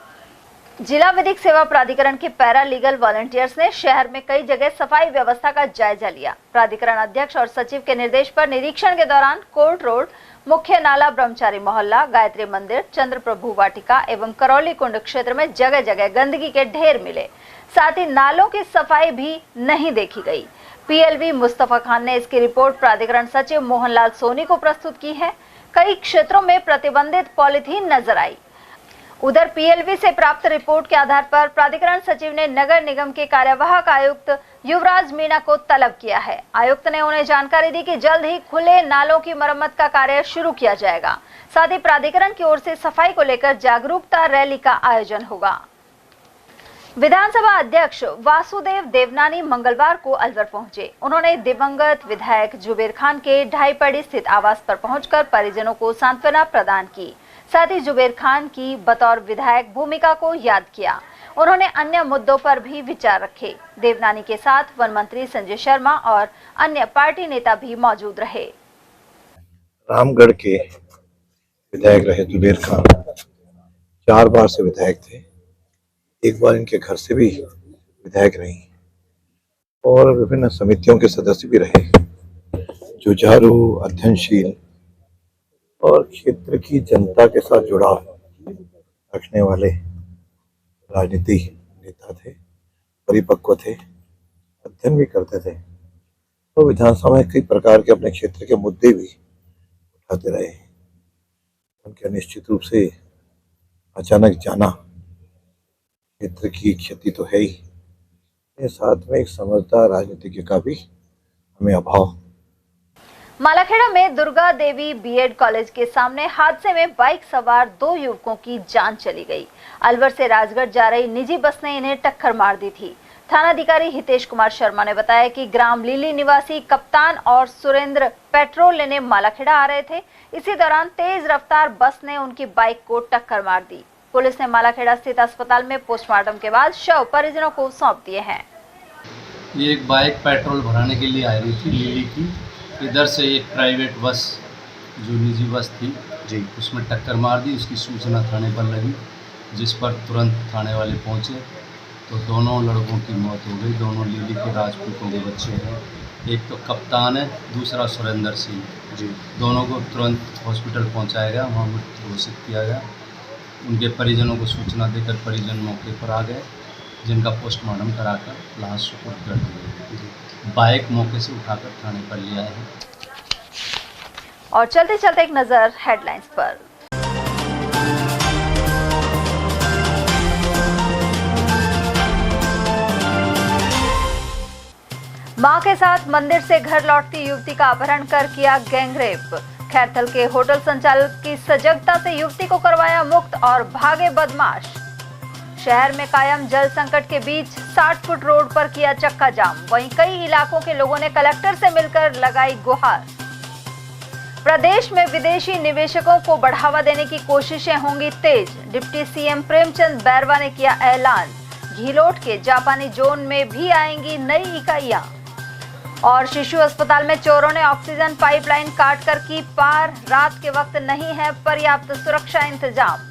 जिला विधिक सेवा प्राधिकरण के पैरा लीगल वॉलंटियर्स ने शहर में कई जगह सफाई व्यवस्था का जायजा लिया। प्राधिकरण अध्यक्ष और सचिव के निर्देश पर निरीक्षण के दौरान कोर्ट रोड, मुख्य नाला, ब्रह्मचारी मोहल्ला, गायत्री मंदिर, चंद्र प्रभु वाटिका एवं करौली कुंड क्षेत्र में जगह जगह गंदगी के ढेर मिले। साथ ही नालों की सफाई भी नहीं देखी गई। पीएलवी मुस्तफा खान ने इसकी रिपोर्ट प्राधिकरण सचिव मोहनलाल सोनी को प्रस्तुत की है। कई क्षेत्रों में प्रतिबंधित पॉलीथीन नजर आई। उधर पीएलवी से प्राप्त रिपोर्ट के आधार पर प्राधिकरण सचिव ने नगर निगम के कार्यवाहक आयुक्त युवराज मीणा को तलब किया है। आयुक्त ने उन्हें जानकारी दी कि जल्द ही खुले नालों की मरम्मत का कार्य शुरू किया जाएगा। साथ ही प्राधिकरण की ओर से सफाई को लेकर जागरूकता रैली का आयोजन होगा। विधानसभा अध्यक्ष वासुदेव देवनानी मंगलवार को अलवर पहुंचे। उन्होंने दिवंगत विधायक जुबेर खान के ढाईपड़ी स्थित आवास पर पहुंचकर परिजनों को सांत्वना प्रदान की। साथ ही जुबेर खान की बतौर विधायक भूमिका को याद किया। उन्होंने अन्य मुद्दों पर भी विचार रखे। देवनानी के साथ वन मंत्री संजय शर्मा और अन्य पार्टी नेता भी मौजूद रहे। रामगढ़ के विधायक रहे जुबेर खान 4 बार से विधायक थे। एक बार इनके घर से भी विधायक रही और विभिन्न समितियों के सदस्य भी रहे। जुझारू, अध्ययनशील और क्षेत्र की जनता के साथ जुड़ाव रखने वाले राजनीति नेता थे। परिपक्व थे, अध्ययन भी करते थे तो विधानसभा में कई प्रकार के अपने क्षेत्र के मुद्दे भी उठाते रहे। उनके निश्चित रूप से अचानक जाना क्षेत्र की क्षति तो है ही, साथ में एक समझदार राजनीतिज्ञ का भी हमें अभाव। मालाखेड़ा में दुर्गा देवी बीएड कॉलेज के सामने हादसे में बाइक सवार 2 युवकों की जान चली गई। अलवर से राजगढ़ जा रही निजी बस ने इन्हें टक्कर मार दी थी। थानाधिकारी हितेश कुमार शर्मा ने बताया कि ग्राम लीली निवासी कप्तान और सुरेंद्र पेट्रोल लेने मालाखेड़ा आ रहे थे। इसी दौरान तेज रफ्तार बस ने उनकी बाइक को टक्कर मार दी। पुलिस ने मालाखेड़ा स्थित अस्पताल में पोस्टमार्टम के बाद शव परिजनों को सौंप दिए हैं। ये एक बाइक पेट्रोल भराने के लिए आ रही थी लीली की। इधर से एक प्राइवेट बस जो निजी बस थी जी उसमें टक्कर मार दी। उसकी सूचना थाने पर लगी, जिस पर तुरंत थाने वाले पहुंचे तो दोनों लड़कों की मौत हो गई। दोनों लीली के राजपूतों के बच्चे हैं। एक तो कप्तान है, दूसरा सुरेंद्र सिंह जी। दोनों को तुरंत हॉस्पिटल पहुंचाया गया, वहाँ मृत घोषित किया गया। उनके परिजनों को सूचना देकर परिजन मौके पर आ गए, जिनका पोस्टमार्टम कराकर लाश सुपुर्द कर दी गई। बाइक मौके से उठाकर थाने पर लिया है। और चलते चलते एक नजर हेडलाइंस पर। मां के साथ मंदिर से घर लौटती युवती का अपहरण कर किया गैंगरेप। खैरथल के होटल संचालक की सजगता से युवती को करवाया मुक्त और भागे बदमाश। शहर में कायम जल संकट के बीच 60 फुट रोड पर किया चक्का जाम। वहीं कई इलाकों के लोगों ने कलेक्टर से मिलकर लगाई गुहार। प्रदेश में विदेशी निवेशकों को बढ़ावा देने की कोशिशें होंगी तेज। डिप्टी सीएम प्रेमचंद बैरवा ने किया ऐलान। घीलोट के जापानी जोन में भी आएंगी नई इकाइयां। और शिशु अस्पताल में चोरों ने ऑक्सीजन पाइपलाइन काटकर की पार। रात के वक्त नहीं है पर्याप्त सुरक्षा इंतजाम।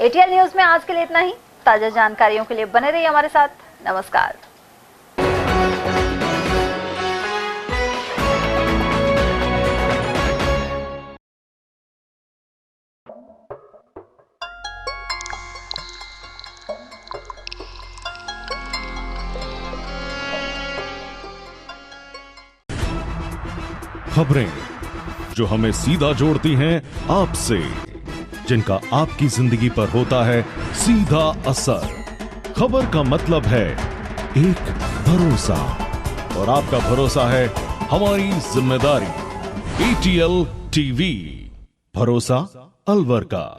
एटीएल न्यूज में आज के लिए इतना ही। ताजा जानकारियों के लिए बने रहिए हमारे साथ। नमस्कार। खबरें जो हमें सीधा जोड़ती हैं आपसे, जिनका आपकी जिंदगी पर होता है सीधा असर। खबर का मतलब है एक भरोसा, और आपका भरोसा है हमारी जिम्मेदारी। ATL TV, भरोसा अलवर का।